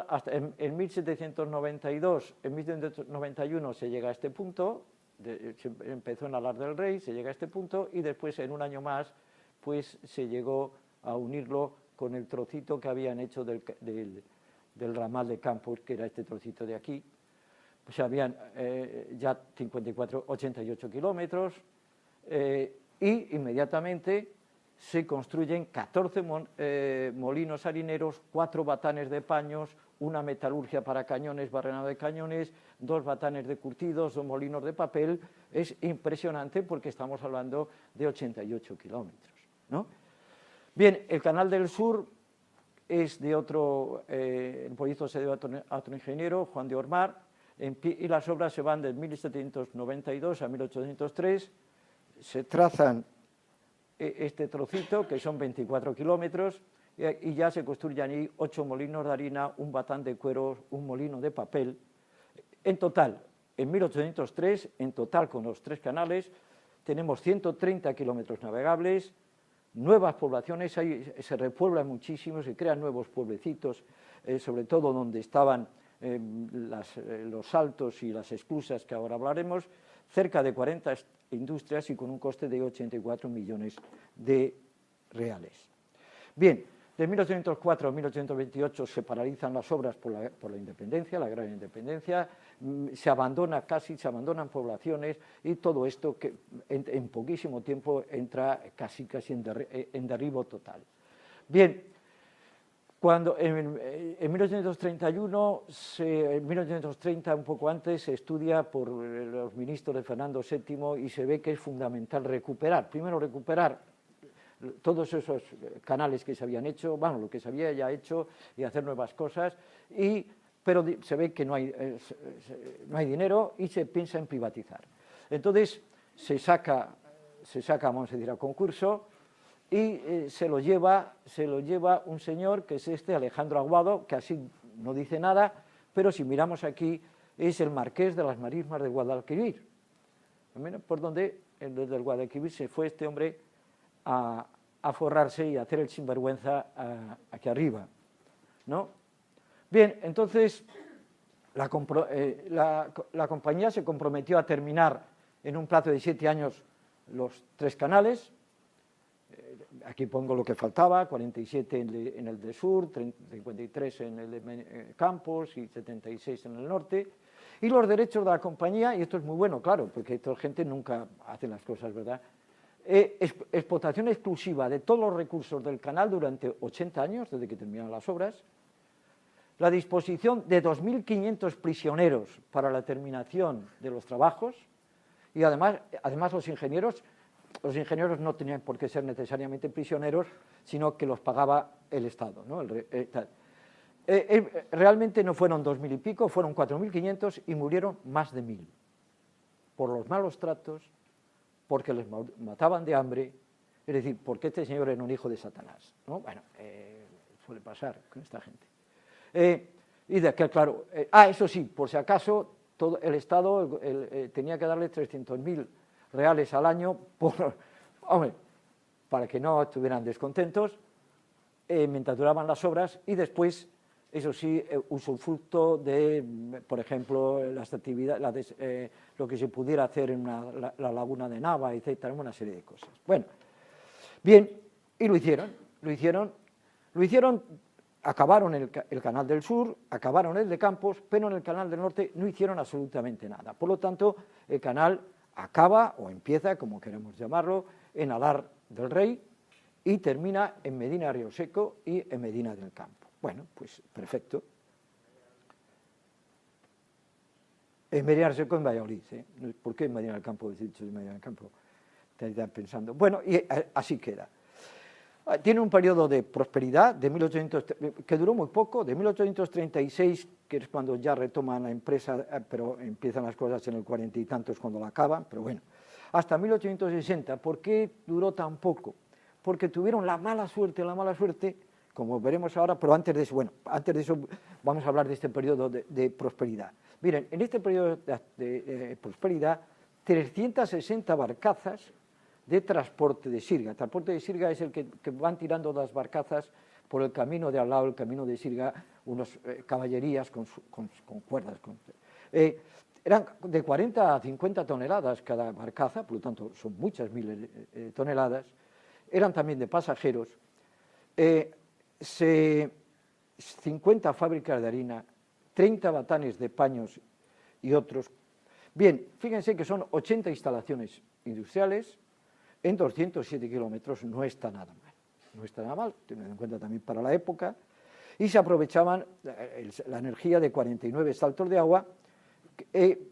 Hasta en 1792, en 1791 se llega a este punto, se empezó en Alar del Rey, se llega a este punto, y después en un año más pues se llegó a unirlo con el trocito que habían hecho del ramal de Campos, que era este trocito de aquí. Pues habían ya 88 kilómetros, y inmediatamente se construyen 14 molinos harineros, 4 batanes de paños, una metalurgia para cañones, barrenado de cañones, 2 batanes de curtidos, 2 molinos de papel. Es impresionante porque estamos hablando de 88 kilómetros, ¿no? Bien, el Canal del Sur es de el proyecto se debe a otro ingeniero, Juan de Ormar, y las obras se van de 1792 a 1803, se trazan este trocito, que son 24 kilómetros, y ya se construyen ahí 8 molinos de harina, un batán de cueros, un molino de papel. En total, en 1803, en total con los 3 canales, tenemos 130 kilómetros navegables, nuevas poblaciones, se repueblan muchísimo, se crean nuevos pueblecitos, sobre todo donde estaban los saltos y las esclusas, que ahora hablaremos, cerca de 40 industrias y con un coste de 84 millones de reales. Bien, de 1804 a 1828 se paralizan las obras por la independencia, la gran independencia, se abandonan poblaciones, y todo esto que en poquísimo tiempo entra casi en derribo total. Bien, cuando en 1831, en 1830, un poco antes, se estudia por los ministros de Fernando VII y se ve que es fundamental recuperar, primero recuperar todos esos canales que se habían hecho, bueno, lo que se había ya hecho, y hacer nuevas cosas, pero se ve que no hay dinero y se piensa en privatizar. Entonces se saca, vamos a decir, a concurso, y se lo lleva un señor que es Alejandro Aguado, que así no dice nada, pero si miramos aquí es el marqués de las Marismas de Guadalquivir. Por donde desde el Guadalquivir se fue este hombre a forrarse y a hacer el sinvergüenza aquí arriba, ¿no? Bien, entonces la compañía se comprometió a terminar en un plazo de 7 años los 3 canales. Aquí pongo lo que faltaba: 47 en el del sur, 53 en el de Campos y 76 en el norte. Y los derechos de la compañía, y esto es muy bueno, claro, porque esta gente nunca hace las cosas, ¿verdad? Explotación exclusiva de todos los recursos del canal durante 80 años, desde que terminaron las obras. La disposición de 2.500 prisioneros para la terminación de los trabajos, y además los ingenieros no tenían por qué ser necesariamente prisioneros, sino que los pagaba el Estado, ¿no? Realmente no fueron 2.000 y pico, fueron 4.500 y murieron más de 1.000 por los malos tratos, porque les mataban de hambre, es decir, porque este señor era un hijo de Satanás, ¿no? Bueno, suele pasar con esta gente. Y de que, claro, eso sí, por si acaso, todo el Estado tenía que darle 300.000 reales al año para que no estuvieran descontentos mientras duraban las obras, y después, eso sí, usufructo de, por ejemplo, las actividades, lo que se pudiera hacer en la laguna de Nava, etcétera, una serie de cosas. Bueno, bien, y lo hicieron, acabaron el Canal del Sur, acabaron el de Campos, pero en el Canal del Norte no hicieron absolutamente nada. Por lo tanto, el canal acaba, o empieza, como queremos llamarlo, en Alar del Rey y termina en Medina Río Seco y en Medina del Campo. Bueno, pues perfecto. En Medina Río Seco, en Valladolid, ¿eh? ¿Por qué en Medina del Campo? He dicho Medina del Campo. Te estás pensando. Bueno, y así queda. Tiene un periodo de prosperidad que duró muy poco, de 1836, que es cuando ya retoman la empresa, pero empiezan las cosas en el 40 y tantos cuando la acaban, pero bueno. hasta 1860. ¿Por qué duró tan poco? Porque tuvieron la mala suerte, como veremos ahora, pero antes de eso vamos a hablar de este periodo de prosperidad. Miren, en este periodo de prosperidad, 360 barcazas de transporte de sirga. El transporte de sirga es el que van tirando las barcazas por el camino de al lado, el camino de sirga, unos caballerías con cuerdas. Eran de 40 a 50 toneladas cada barcaza, por lo tanto son muchas miles de toneladas. Eran también de pasajeros. 50 fábricas de harina, 30 batanes de paños y otros. Bien, fíjense que son 80 instalaciones industriales en 207 kilómetros, no está nada mal, teniendo en cuenta también para la época, y se aprovechaban la energía de 49 saltos de agua, que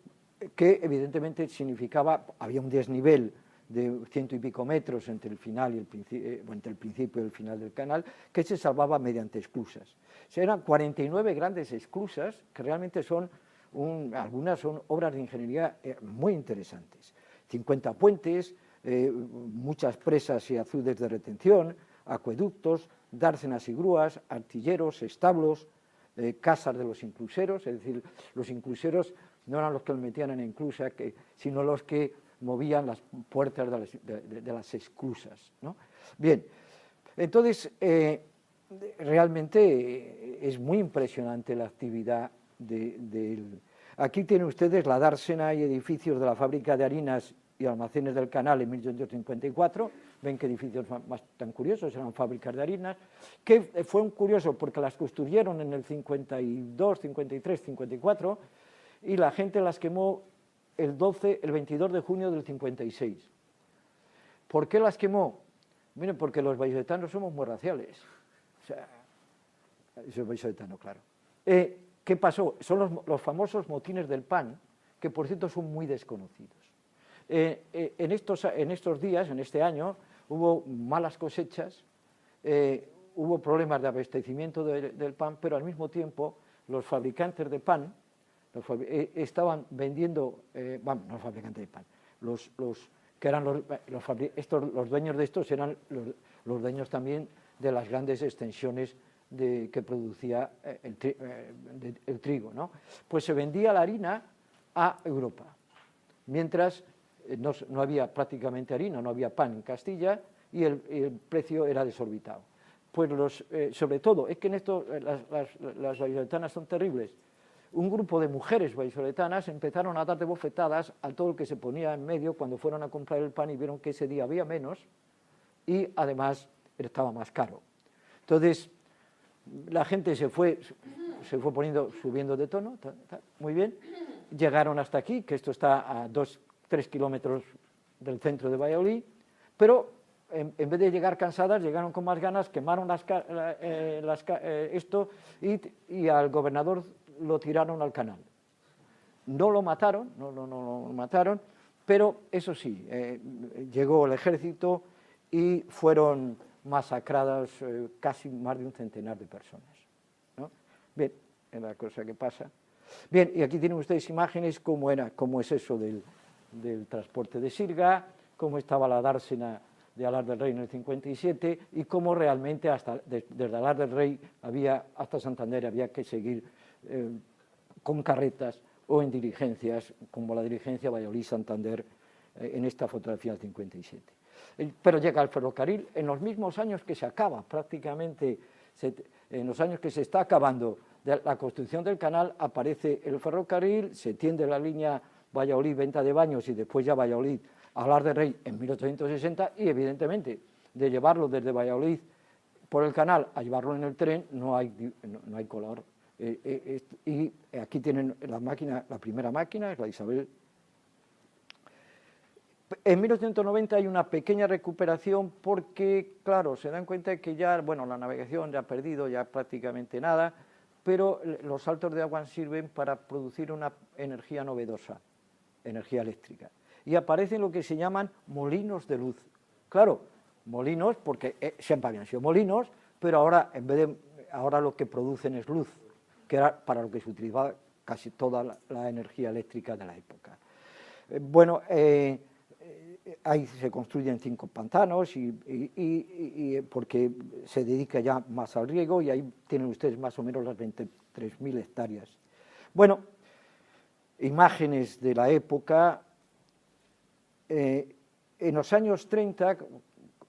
evidentemente significaba, había un desnivel de 100 y pico metros entre el final y entre el principio y el final del canal, que se salvaba mediante esclusas. Eran 49 grandes esclusas que realmente algunas son obras de ingeniería muy interesantes. 50 puentes, muchas presas y azudes de retención, acueductos, dársenas y grúas, artilleros, establos, casas de los incluseros, es decir, los incluseros no eran los que los metían en inclusa, sino los que movían las puertas de las esclusas, ¿no? Bien, entonces, realmente es muy impresionante la actividad Aquí tienen ustedes la dársena y edificios de la fábrica de harinas y almacenes del canal en 1854, ven qué edificios más tan curiosos, eran fábricas de harinas, que fue curioso porque las construyeron en el 52, 53, 54, y la gente las quemó el 22 de junio del 56. ¿Por qué las quemó? Miren, porque los vallisoletanos somos muy raciales. O sea, eso es vallisoletano, claro. ¿Qué pasó? Son los famosos motines del pan, que por cierto son muy desconocidos. En estos días, en este año, hubo malas cosechas, hubo problemas de abastecimiento del pan, pero al mismo tiempo los fabricantes de pan estaban vendiendo, no los fabricantes de pan, los dueños de estos eran los dueños también de las grandes extensiones que producía el trigo, ¿no? Pues se vendía la harina a Europa, mientras no había prácticamente harina, no había pan en Castilla y el precio era desorbitado. Pues sobre todo, es que en esto las vallisoletanas son terribles. Un grupo de mujeres vallisoletanas empezaron a dar de bofetadas a todo el que se ponía en medio cuando fueron a comprar el pan y vieron que ese día había menos y además estaba más caro. Entonces, la gente se fue subiendo de tono, muy bien, llegaron hasta aquí, que esto está a 2-3 kilómetros del centro de Valladolid, pero en vez de llegar cansadas, llegaron con más ganas, quemaron esto y al gobernador lo tiraron al canal. No lo mataron, no lo mataron, pero eso sí, llegó el ejército y fueron masacradas casi más de un centenar de personas, ¿no? Bien, es la cosa que pasa. Bien, y aquí tienen ustedes imágenes cómo es eso del transporte de sirga, cómo estaba la dársena de Alar del Rey en el 57 y cómo realmente desde Alar del Rey hasta Santander había que seguir con carretas o en diligencias, como la diligencia Valladolid-Santander en esta fotografía del 57. Pero llega el ferrocarril en los mismos años que se acaba, prácticamente en los años que se está acabando la construcción del canal, aparece el ferrocarril, se tiende la línea Valladolid-Venta de Baños y después ya Valladolid-Alar del Rey en 1860 y evidentemente de llevarlo desde Valladolid por el canal a llevarlo en el tren no hay color. Y aquí tienen la primera máquina, es la Isabel. En 1890 hay una pequeña recuperación porque, claro, se dan cuenta de que ya, la navegación ya ha perdido ya prácticamente nada, pero los saltos de agua sirven para producir una energía novedosa, energía eléctrica. Y aparecen lo que se llaman molinos de luz. Claro, molinos porque siempre habían sido molinos, pero ahora, ahora lo que producen es luz, que era para lo que se utilizaba casi toda la energía eléctrica de la época. ahí se construyen 5 pantanos porque se dedica ya más al riego, y ahí tienen ustedes más o menos las 23.000 hectáreas. Bueno, imágenes de la época. En los años 30,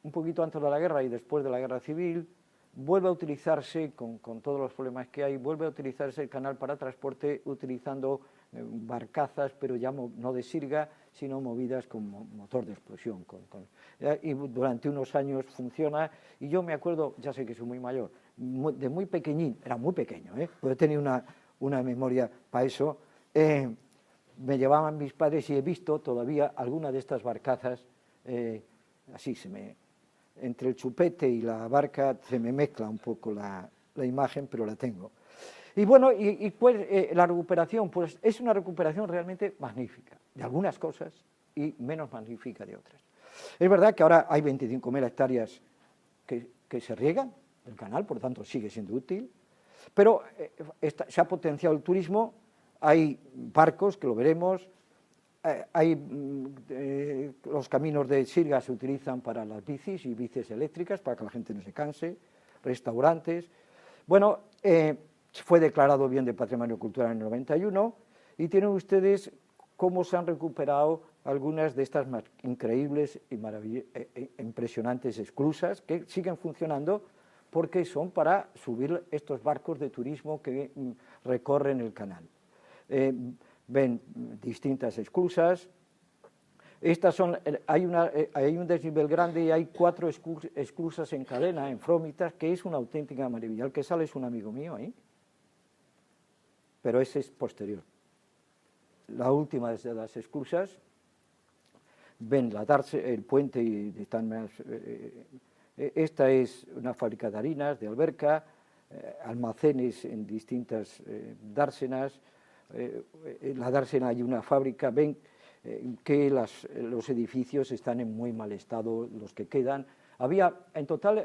un poquito antes de la guerra y después de la guerra civil, vuelve a utilizarse, con todos los problemas que hay, vuelve a utilizarse el canal para transporte utilizando barcazas, pero ya no de sirga, sino movidas con motor de explosión. Y durante unos años funciona, y yo me acuerdo, ya sé que soy muy mayor, de muy pequeñín, era muy pequeño, pues he tenido una memoria para eso. Me llevaban mis padres y he visto todavía alguna de estas barcazas, así entre el chupete y la barca se me mezcla un poco la imagen, pero la tengo. Y bueno, pues la recuperación, pues es una recuperación realmente magnífica, de algunas cosas y menos magnífica de otras. Es verdad que ahora hay 25.000 hectáreas que se riegan del canal, por lo tanto sigue siendo útil, pero se ha potenciado el turismo. Hay barcos, que lo veremos, los caminos de sirga se utilizan para las bicis y bicis eléctricas, para que la gente no se canse, restaurantes. Bueno, fue declarado bien de patrimonio cultural en el 91, y tienen ustedes cómo se han recuperado algunas de estas increíbles y impresionantes esclusas, que siguen funcionando porque son para subir estos barcos de turismo que recorren el canal. Ven distintas esclusas. Estas son, hay un desnivel grande y hay 4 esclusas en cadena, en Frómitas, que es una auténtica maravilla. El que sale es un amigo mío ahí, pero ese es posterior. La última de las esclusas, ven el puente y están más. Esta es una fábrica de harinas, de alberca, almacenes en distintas dársenas. En la dársena hay una fábrica. Ven que los edificios están en muy mal estado, los que quedan. En total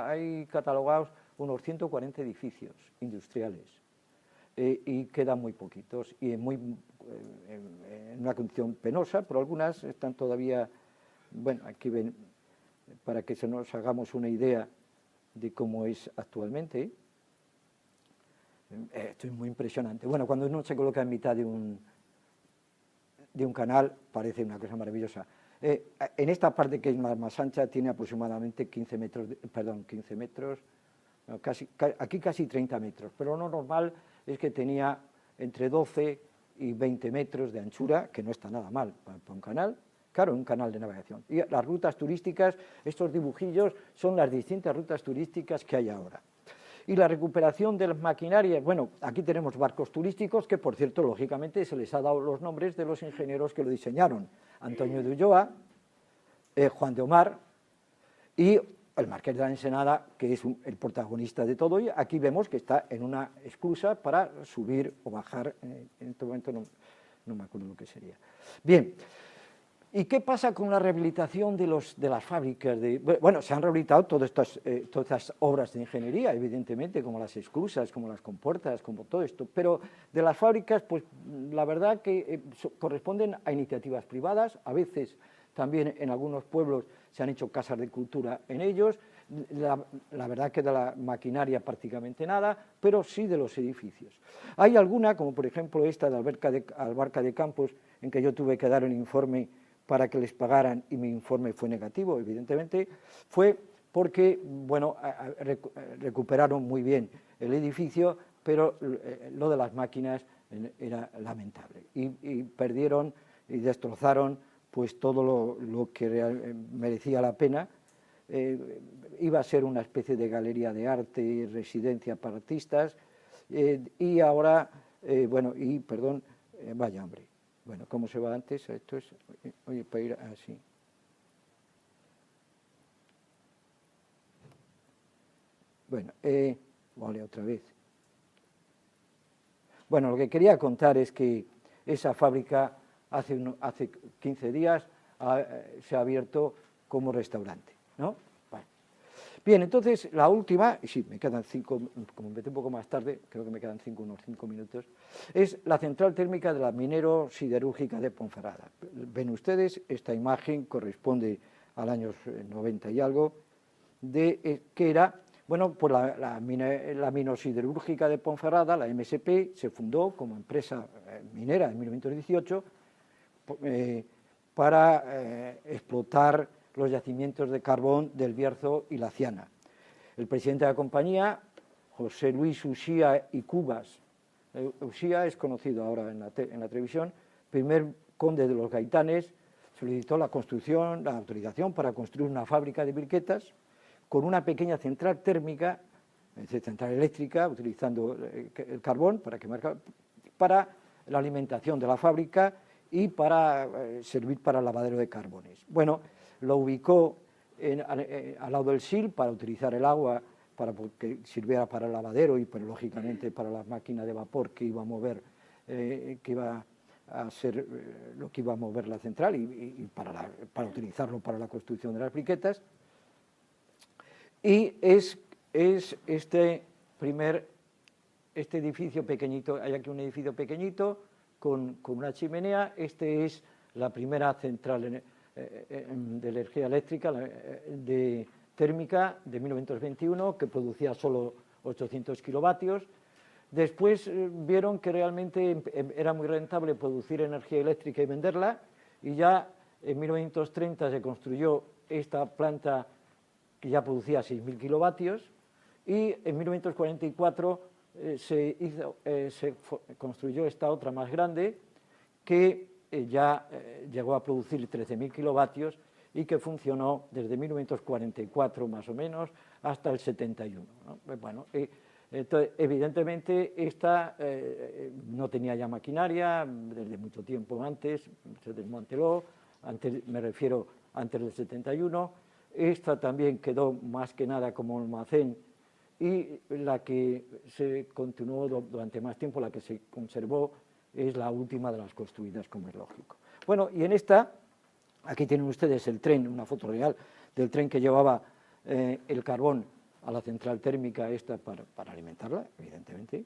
hay catalogados unos 140 edificios industriales, y quedan muy poquitos y en una condición penosa, pero algunas están todavía. Bueno, aquí ven, para que nos hagamos una idea de cómo es actualmente. Esto es muy impresionante. Bueno, cuando uno se coloca en mitad de un canal, parece una cosa maravillosa. En esta parte, que es más ancha, tiene aproximadamente 15 metros, no, aquí casi 30 metros, pero lo normal es que tenía entre 12 y 20 metros de anchura, que no está nada mal para un canal. Claro, un canal de navegación. Y las rutas turísticas, estos dibujillos son las distintas rutas turísticas que hay ahora. Y la recuperación de las maquinarias, bueno, aquí tenemos barcos turísticos, que por cierto, lógicamente, se les ha dado los nombres de los ingenieros que lo diseñaron: Antonio de Ulloa, Juan de Omar y el Marqués de la Ensenada, que es el protagonista de todo. Y aquí vemos que está en una esclusa para subir o bajar, en este momento no me acuerdo lo que sería. Bien. ¿Y qué pasa con la rehabilitación de las fábricas? Bueno, se han rehabilitado todas estas obras de ingeniería, evidentemente, como las esclusas, como las compuertas, como todo esto, pero de las fábricas, pues la verdad que corresponden a iniciativas privadas. A veces también en algunos pueblos se han hecho casas de cultura en ellos. La verdad que de la maquinaria prácticamente nada, pero sí de los edificios. Hay alguna, como por ejemplo esta de Albarca de Campos, en que yo tuve que dar un informe para que les pagaran, y mi informe fue negativo, evidentemente. Fue porque, bueno, recuperaron muy bien el edificio, pero lo de las máquinas era lamentable, y perdieron y destrozaron pues todo lo que merecía la pena. Iba a ser una especie de galería de arte y residencia para artistas, y ahora, vaya hombre. Bueno, ¿cómo se va antes? Esto es, oye, para ir así. Bueno, vale, otra vez. Bueno, lo que quería contar es que esa fábrica hace 15 días se ha abierto como restaurante, ¿no? Bueno. Bien, entonces la última, y sí, me quedan 5, como empecé un poco más tarde, creo que me quedan unos 5 minutos, es la central térmica de la minero-siderúrgica de Ponferrada. Ven ustedes, esta imagen corresponde al año 90 y algo, que era, bueno, pues la minosiderúrgica de Ponferrada, la MSP, se fundó como empresa minera en 1918 para explotar los yacimientos de carbón del Bierzo y la Ciana. El presidente de la compañía, José Luis Uxía y Cubas, Uxía es conocido ahora en la televisión, primer conde de los Gaitanes, solicitó la construcción, la autorización para construir una fábrica de briquetas con una pequeña central térmica, central eléctrica, utilizando el carbón para la alimentación de la fábrica y para servir para el lavadero de carbones. Bueno, lo ubicó al lado del Sil para utilizar el agua para que sirviera para el lavadero y, pues, lógicamente, para la máquina de vapor que iba a mover, que iba a ser lo que iba a mover la central y para utilizarlo para la construcción de las briquetas. Y es este edificio pequeñito, hay aquí un edificio pequeñito con una chimenea, es la primera central de energía eléctrica térmica de 1921, que producía solo 800 kilovatios. Después vieron que realmente era muy rentable producir energía eléctrica y venderla, y ya en 1930 se construyó esta planta que ya producía 6.000 kilovatios, y en 1944 se construyó esta otra más grande que ya llegó a producir 13.000 kilovatios y que funcionó desde 1944 más o menos hasta el 71. ¿no? Bueno, entonces, evidentemente esta no tenía ya maquinaria desde mucho tiempo antes, se desmanteló, me refiero antes del 71, esta también quedó más que nada como almacén, y la que se continuó durante más tiempo, la que se conservó, es la última de las construidas, como es lógico. Bueno, y en esta, aquí tienen ustedes el tren, una foto real del tren que llevaba el carbón a la central térmica esta para alimentarla, evidentemente.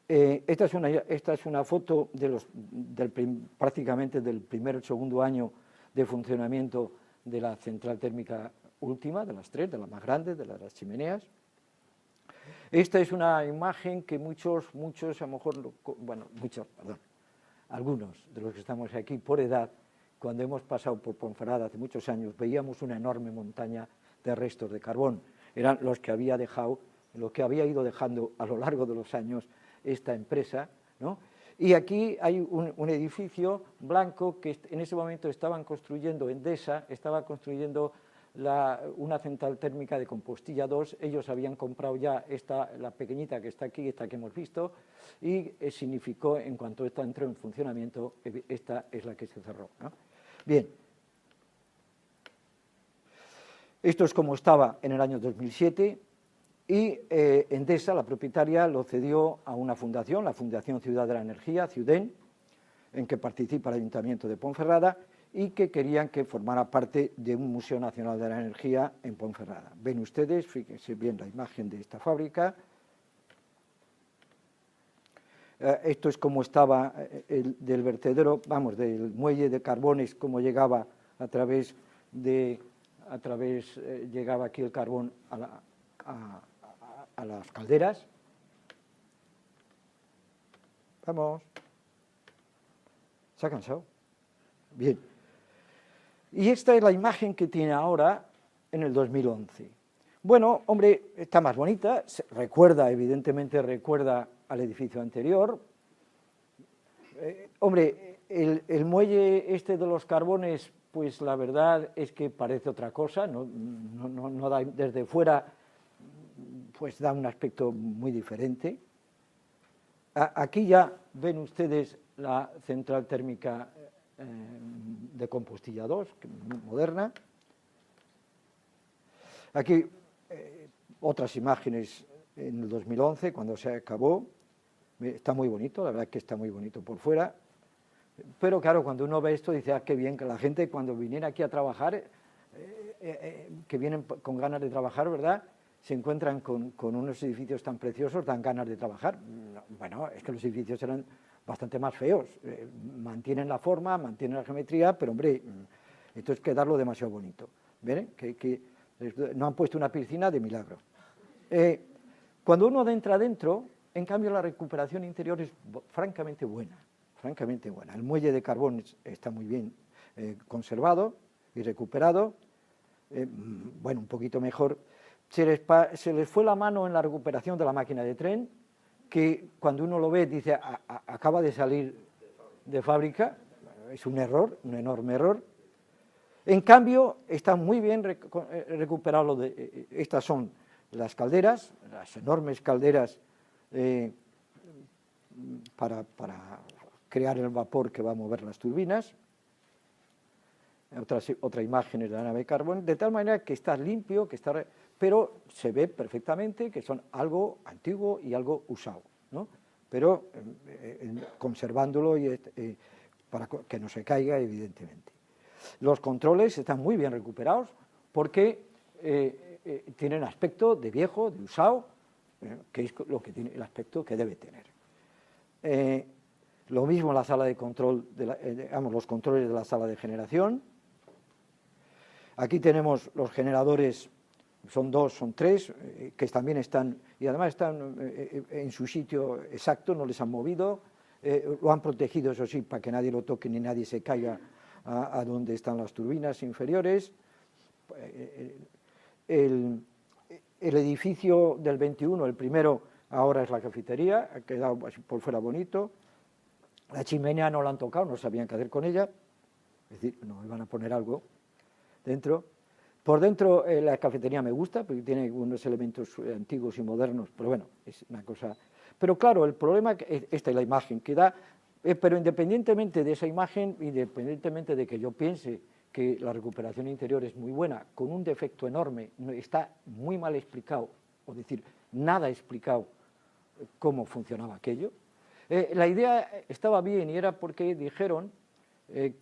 Esta es una foto prácticamente del primer o segundo año de funcionamiento de la central térmica última, de las tres, de la más grande, de las chimeneas. Esta es una imagen que muchos, a lo mejor, bueno, algunos de los que estamos aquí por edad, cuando hemos pasado por Ponferrada hace muchos años, veíamos una enorme montaña de restos de carbón. Eran los que había ido dejando a lo largo de los años esta empresa, ¿no? Y aquí hay un edificio blanco que en ese momento estaban construyendo, Endesa estaba construyendo una central térmica de Compostilla 2, ellos habían comprado ya la pequeñita que está aquí, esta que hemos visto, y significó, en cuanto esta entró en funcionamiento, esta es la que se cerró, ¿no? Bien, esto es como estaba en el año 2007, y Endesa, la propietaria, lo cedió a una fundación, la Fundación Ciudad de la Energía, Ciuden, en que participa el Ayuntamiento de Ponferrada, y que querían que formara parte de un Museo Nacional de la Energía en Ponferrada. Ven ustedes, fíjense bien la imagen de esta fábrica. Esto es como estaba del vertedero, vamos, del muelle de carbones, cómo llegaba llegaba aquí el carbón a las calderas. Vamos. ¿Se ha cansado? Bien. Y esta es la imagen que tiene ahora en el 2011. Bueno, hombre, está más bonita, evidentemente recuerda al edificio anterior. Hombre, el muelle este de los carbones, pues la verdad es que parece otra cosa, no da, desde fuera pues da un aspecto muy diferente. Aquí ya ven ustedes la central térmica de Compostilla 2, moderna. Aquí otras imágenes en el 2011, cuando se acabó. Está muy bonito, la verdad que está muy bonito por fuera. Pero claro, cuando uno ve esto dice, qué bien, que la gente cuando viniera aquí a trabajar que vienen con ganas de trabajar, ¿verdad?, se encuentran con unos edificios tan preciosos, dan ganas de trabajar. Bueno, es que los edificios eran bastante más feos, mantienen la forma, mantienen la geometría, pero hombre, esto es quedarlo demasiado bonito. ¿Ven? Que no han puesto una piscina de milagro. Cuando uno entra adentro, en cambio la recuperación interior es francamente buena, francamente buena. El muelle de carbón está muy bien conservado y recuperado, bueno, un poquito mejor. Se les fue la mano en la recuperación de la máquina de tren, que cuando uno lo ve dice, acaba de salir de fábrica, es un error, un enorme error. En cambio, está muy bien recuperado. Estas son las calderas, las enormes calderas para crear el vapor que va a mover las turbinas. Otra imagen es de la nave de carbón, de tal manera que está limpio, pero se ve perfectamente que son algo antiguo y algo usado, ¿no? Pero conservándolo para que no se caiga, evidentemente. Los controles están muy bien recuperados porque tienen aspecto de viejo, de usado, que es lo que tiene el aspecto que debe tener. Lo mismo la sala de control, los controles de la sala de generación. Aquí tenemos los generadores, son 2, son 3, que también están, y además están en su sitio exacto, no les han movido, lo han protegido, eso sí, para que nadie lo toque ni nadie se caiga a donde están las turbinas inferiores. El edificio del 21, el primero, ahora es la cafetería, ha quedado por fuera bonito. La chimenea no la han tocado, no sabían qué hacer con ella, es decir, no iban a poner algo dentro. Por dentro la cafetería me gusta, porque tiene unos elementos antiguos y modernos, pero bueno, es una cosa. Pero claro, el problema, esta es la imagen que da, pero independientemente de esa imagen, independientemente de que yo piense que la recuperación interior es muy buena, con un defecto enorme, está muy mal explicado, o decir, nada explicado cómo funcionaba aquello. La idea estaba bien y era porque dijeron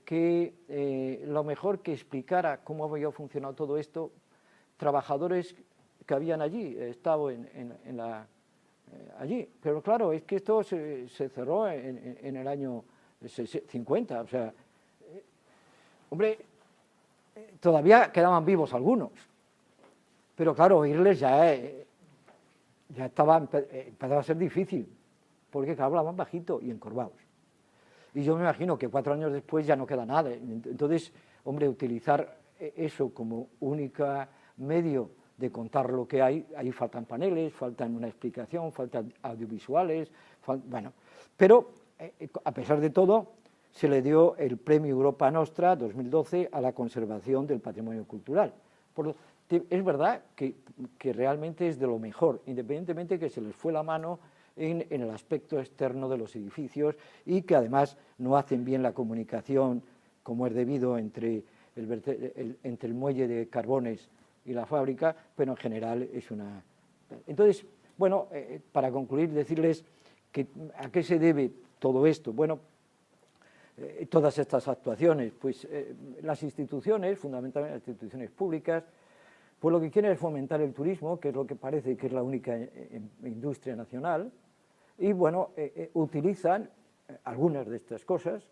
que lo mejor que explicara cómo había funcionado todo esto, trabajadores que habían allí, estado allí. Pero claro, es que esto se cerró en el año 50, o sea, hombre, todavía quedaban vivos algunos, pero claro, oírles ya empezaba a ser difícil, porque hablaban bajito y encorvados. Y yo me imagino que 4 años después ya no queda nada. Entonces, hombre, utilizar eso como único medio de contar lo que hay, ahí faltan paneles, faltan una explicación, faltan audiovisuales, bueno. Pero, a pesar de todo, se le dio el Premio Europa Nostra 2012 a la conservación del patrimonio cultural. Es verdad que realmente es de lo mejor, independientemente que se les fue la mano en el aspecto externo de los edificios y que además no hacen bien la comunicación como es debido entre el muelle de carbones y la fábrica, pero en general es una. Entonces, bueno, para concluir, decirles que a qué se debe todo esto. Bueno, todas estas actuaciones, pues las instituciones, fundamentalmente las instituciones públicas, pues lo que quieren es fomentar el turismo, que es lo que parece que es la única industria nacional, y bueno, utilizan algunas de estas cosas.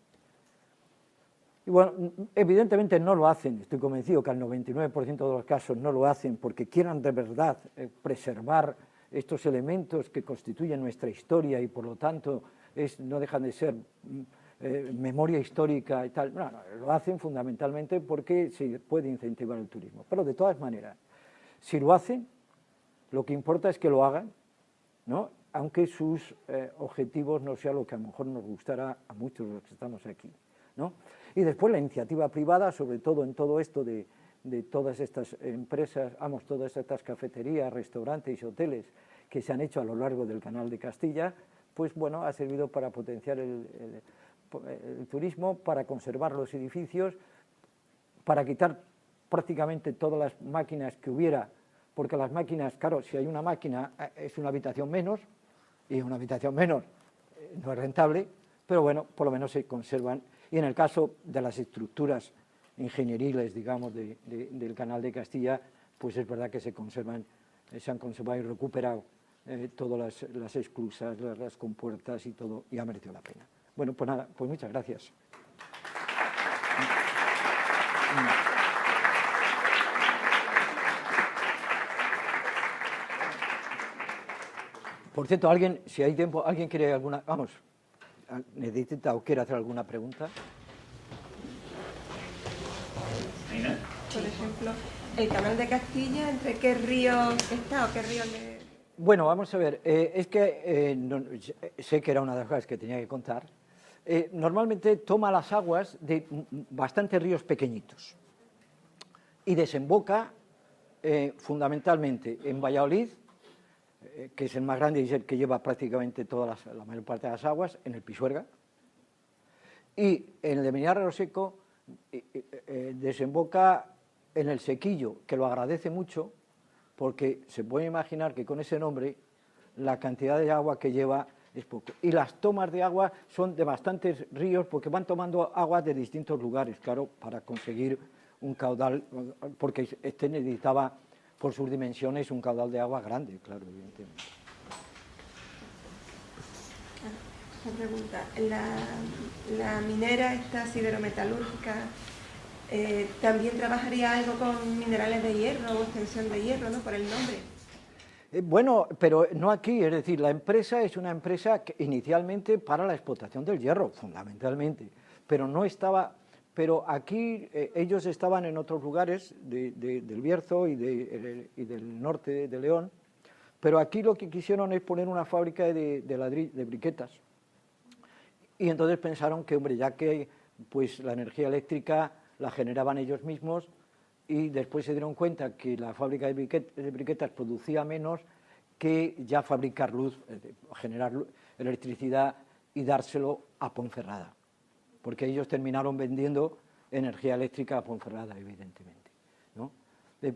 Y bueno, evidentemente no lo hacen, estoy convencido que al 99% de los casos no lo hacen porque quieran de verdad preservar estos elementos que constituyen nuestra historia y por lo tanto no dejan de ser memoria histórica y tal. No, lo hacen fundamentalmente porque se puede incentivar el turismo. Pero de todas maneras, si lo hacen, lo que importa es que lo hagan, ¿no? Aunque sus objetivos no sean lo que a lo mejor nos gustará a muchos de los que estamos aquí, ¿no? Y después la iniciativa privada, sobre todo en todo esto de todas estas empresas, todas estas cafeterías, restaurantes y hoteles que se han hecho a lo largo del Canal de Castilla, pues bueno, ha servido para potenciar el turismo, para conservar los edificios, para quitar prácticamente todas las máquinas que hubiera, porque las máquinas, claro, si hay una máquina es una habitación menos, y una habitación menos no es rentable, pero bueno, por lo menos se conservan. Y en el caso de las estructuras ingenieriles, digamos, del Canal de Castilla, pues es verdad que se han conservado y recuperado todas las esclusas, las compuertas y todo, y ha merecido la pena. Bueno, pues nada, pues muchas gracias. Por cierto, si hay tiempo, ¿alguien quiere alguna? Vamos, necesita o quiere hacer alguna pregunta. Por ejemplo, el Canal de Castilla, ¿entre qué ríos está o qué ríos le...? Bueno, vamos a ver, es que sé que era una de las cosas que tenía que contar. Normalmente toma las aguas de bastantes ríos pequeñitos y desemboca fundamentalmente en Valladolid, que es el más grande y es el que lleva prácticamente la mayor parte de las aguas, en el Pisuerga, y en el de Beniarra Seco desemboca en el Sequillo, que lo agradece mucho, porque se puede imaginar que con ese nombre la cantidad de agua que lleva es poco. Y las tomas de agua son de bastantes ríos, porque van tomando agua de distintos lugares, claro, para conseguir un caudal, porque este necesitaba, por sus dimensiones, un caudal de agua grande, claro, evidentemente. Una pregunta, la minera esta siderometalúrgica también trabajaría algo con minerales de hierro o extensión de hierro, ¿no? Por el nombre. Bueno, pero no aquí, es decir, la empresa es una empresa que inicialmente para la explotación del hierro, fundamentalmente, pero no estaba, pero aquí ellos estaban en otros lugares del Bierzo y del norte de León, pero aquí lo que quisieron es poner una fábrica de briquetas, y entonces pensaron que, hombre, ya que pues la energía eléctrica la generaban ellos mismos, y después se dieron cuenta que la fábrica de briquetas producía menos que ya fabricar luz, generar electricidad y dárselo a Ponferrada, porque ellos terminaron vendiendo energía eléctrica a Ponferrada, evidentemente, ¿no?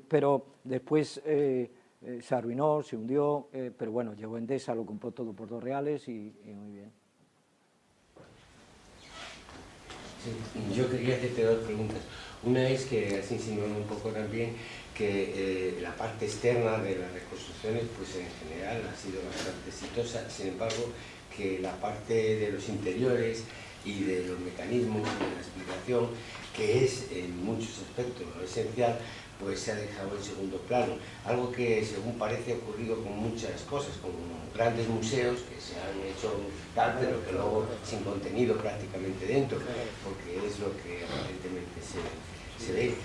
Pero después se arruinó, se hundió, pero bueno, llegó Endesa, lo compró todo por 2 reales y muy bien. Sí, yo quería hacerte 2 preguntas. Una es que, así insinuando un poco también, que la parte externa de las reconstrucciones, pues en general ha sido bastante exitosa, sin embargo, que la parte de los interiores y de los mecanismos y de la explicación, que es en muchos aspectos lo esencial, pues se ha dejado en segundo plano. Algo que, según parece, ha ocurrido con muchas cosas, con grandes museos que se han hecho tal, pero que luego sin contenido prácticamente dentro, porque es lo que aparentemente se ve.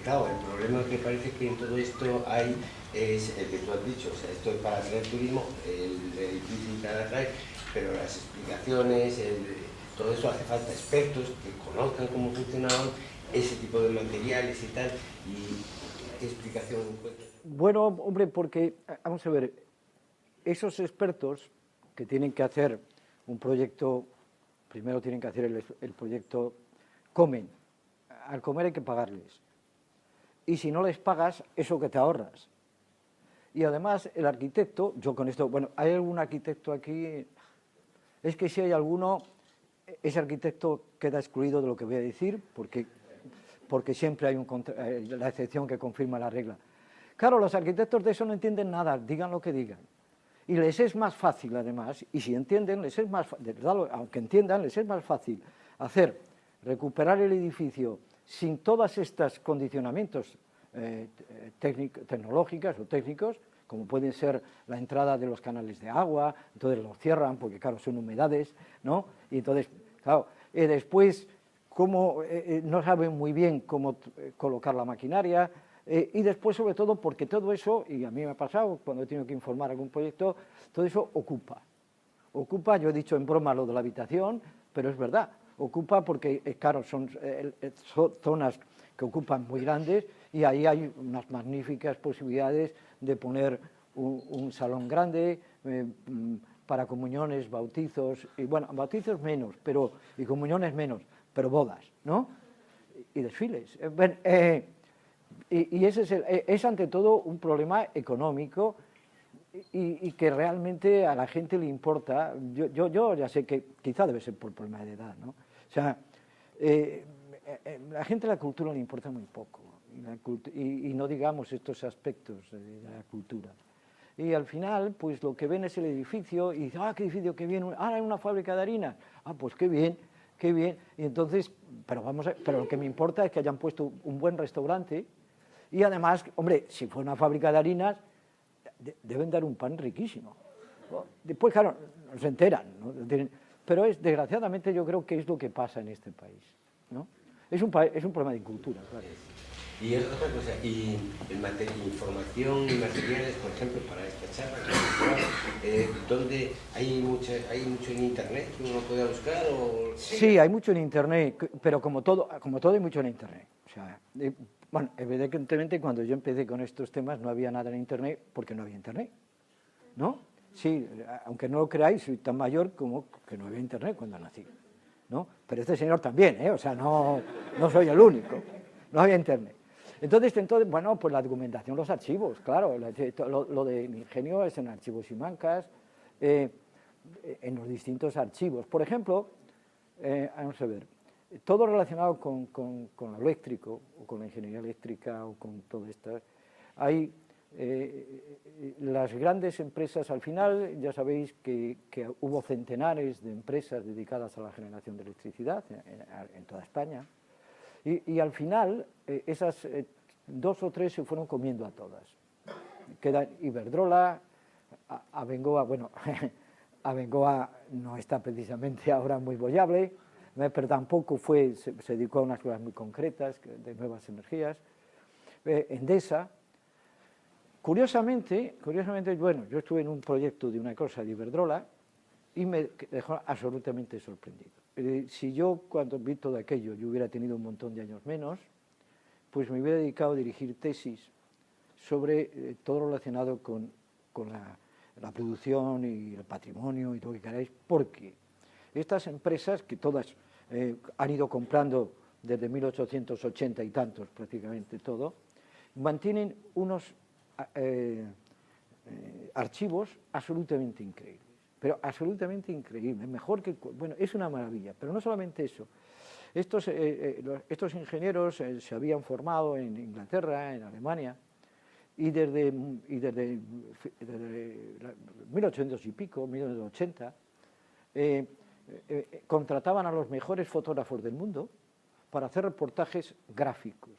Claro, el problema que parece que en todo esto hay es el que tú has dicho, o sea, esto es para atraer turismo, el edificio para atraer, pero las explicaciones, todo eso hace falta expertos que conozcan cómo funcionaban ese tipo de materiales y tal, y qué explicación encuentran. Bueno, hombre, porque, vamos a ver, esos expertos que tienen que hacer un proyecto, primero tienen que hacer el proyecto, comen. Al comer hay que pagarles. Y si no les pagas, eso que te ahorras. Y además, el arquitecto, yo con esto, bueno, ¿hay algún arquitecto aquí? Es que si hay alguno, ese arquitecto queda excluido de lo que voy a decir, porque siempre hay la excepción que confirma la regla. Claro, los arquitectos de eso no entienden nada, digan lo que digan. Y les es más fácil, además, y si entienden, les es más fácil, aunque entiendan, les es más fácil recuperar el edificio sin todos estos condicionamientos tecnológicos o técnicos, como pueden ser la entrada de los canales de agua, entonces los cierran porque, claro, son humedades, ¿no? Y entonces, claro, después no saben muy bien cómo colocar la maquinaria, y después, sobre todo, porque todo eso, y a mí me ha pasado cuando he tenido que informar algún proyecto, todo eso ocupa, yo he dicho en broma lo de la habitación, pero es verdad, ocupa porque, claro, son zonas que ocupan muy grandes y ahí hay unas magníficas posibilidades de poner un salón grande para comuniones, bautizos, y bueno, bautizos menos, y comuniones menos, pero bodas, ¿no? Y desfiles. Y ese es ante todo un problema económico y que realmente a la gente le importa. Yo ya sé que quizá debe ser por problema de edad, ¿no? O sea, la gente de la cultura le importa muy poco, y no digamos estos aspectos de la cultura. Y al final, pues lo que ven es el edificio, y dicen, ah, qué edificio, qué bien, ah, hay una fábrica de harina, ah, pues qué bien, qué bien. Y entonces, pero lo que me importa es que hayan puesto un buen restaurante, y además, hombre, si fue una fábrica de harinas, deben dar un pan riquísimo. Después, claro, no se enteran, ¿no? Pero desgraciadamente yo creo que es lo que pasa en este país, ¿no? Es un problema de cultura, claro. Y es otra cosa, y información y materiales, por ejemplo, para esta charla, ¿dónde hay mucho en internet que uno pueda buscar? O... Sí, hay mucho en internet, pero como todo hay mucho en internet. O sea, bueno, evidentemente cuando yo empecé con estos temas no había nada en internet porque no había internet, ¿no? Sí, aunque no lo creáis, soy tan mayor como que no había internet cuando nací, ¿no? Pero este señor también, ¿eh? O sea, no soy el único, no había internet. Entonces, bueno, pues la documentación, los archivos, claro, lo de mi ingenio es en archivos Simancas, en los distintos archivos. Por ejemplo, vamos a ver, todo relacionado con lo eléctrico, o con la ingeniería eléctrica, o con todo esto, hay las grandes empresas, al final, ya sabéis que hubo centenares de empresas dedicadas a la generación de electricidad en toda España, y al final esas 2 o 3 se fueron comiendo a todas. Quedan Iberdrola, Abengoa, bueno, Abengoa no está precisamente ahora muy viable, pero tampoco se dedicó a unas cosas muy concretas de nuevas energías. Endesa. Curiosamente, bueno, yo estuve en un proyecto de una cosa de Iberdrola y me dejó absolutamente sorprendido. Si yo, cuando vi todo aquello, yo hubiera tenido un montón de años menos, pues me hubiera dedicado a dirigir tesis sobre todo lo relacionado con la producción y el patrimonio y todo lo que queráis, porque estas empresas, que todas han ido comprando desde 1880 y tantos prácticamente todo, mantienen unos archivos absolutamente increíbles, pero absolutamente increíbles, mejor que, bueno, es una maravilla, pero no solamente eso. Estos ingenieros se habían formado en Inglaterra, en Alemania, y desde 1800 y pico, 1980, contrataban a los mejores fotógrafos del mundo para hacer reportajes gráficos.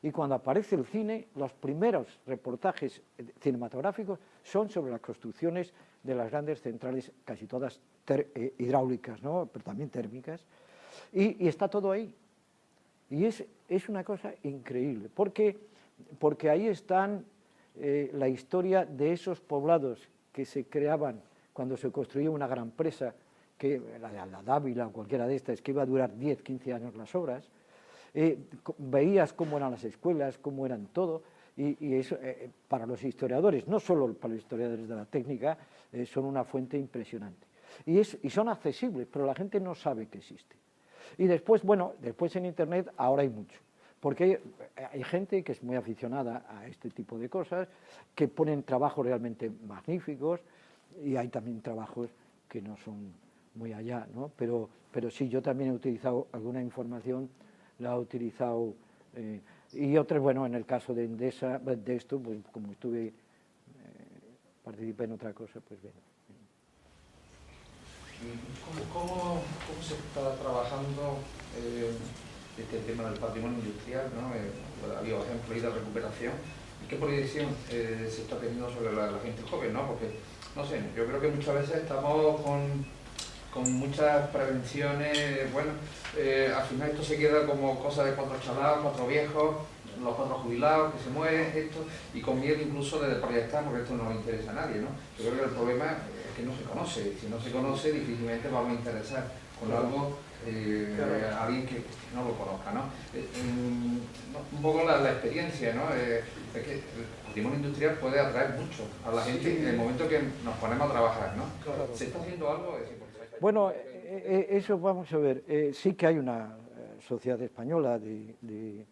Y cuando aparece el cine, los primeros reportajes cinematográficos son sobre las construcciones de las grandes centrales, casi todas hidráulicas, ¿no? Pero también térmicas, y está todo ahí. Y es una cosa increíble, porque ahí están la historia de esos poblados que se creaban cuando se construía una gran presa, que la Dávila o cualquiera de estas, que iba a durar 10, 15 años las obras. Veías cómo eran las escuelas, cómo eran todo, y eso para los historiadores, no solo para los historiadores de la técnica, son una fuente impresionante. Y son accesibles, pero la gente no sabe que existe. Y después, bueno, después en internet ahora hay mucho, porque hay gente que es muy aficionada a este tipo de cosas, que ponen trabajos realmente magníficos, y hay también trabajos que no son muy allá, ¿no? Pero sí, yo también he utilizado alguna información, la he utilizado, y otras, bueno, en el caso de Endesa, de esto, pues como participé en otra cosa, pues bien. ¿Cómo se está trabajando este tema del patrimonio industrial, ¿no? Ha habido ejemplos ahí de recuperación. ¿Y qué proyección se está teniendo sobre la gente joven, ¿no? Porque, no sé, yo creo que muchas veces estamos con muchas prevenciones, bueno, al final esto se queda como cosa de 4 chalados, 4 viejos, los 4 jubilados que se mueren, esto, y con miedo incluso de proyectar, porque esto no le interesa a nadie, ¿no? Yo creo que el problema es que no se conoce, si no se conoce difícilmente vamos a interesar con algo a alguien que no lo conozca, ¿no? Un poco la experiencia, ¿no? Es que el patrimonio industrial puede atraer mucho a la gente en el momento que nos ponemos a trabajar, ¿no? Claro. ¿Se está haciendo algo? Bueno, eso vamos a ver, sí que hay una sociedad española de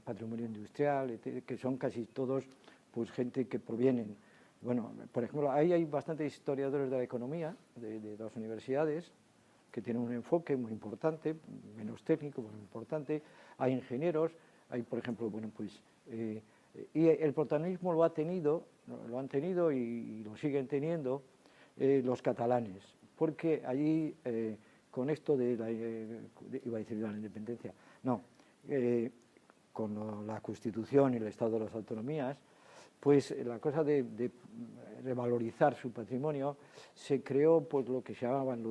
patrimonio industrial, que son casi todos pues gente que provienen, bueno, por ejemplo, ahí hay bastantes historiadores de la economía, de las universidades, que tienen un enfoque muy importante, menos técnico, muy importante. Hay ingenieros, hay, por ejemplo, bueno, pues, y el protagonismo lo han tenido y lo siguen teniendo los catalanes, porque allí, con esto de iba a decir la independencia, no, con la Constitución y el Estado de las Autonomías, pues la cosa de revalorizar su patrimonio, se creó pues lo que se llamaban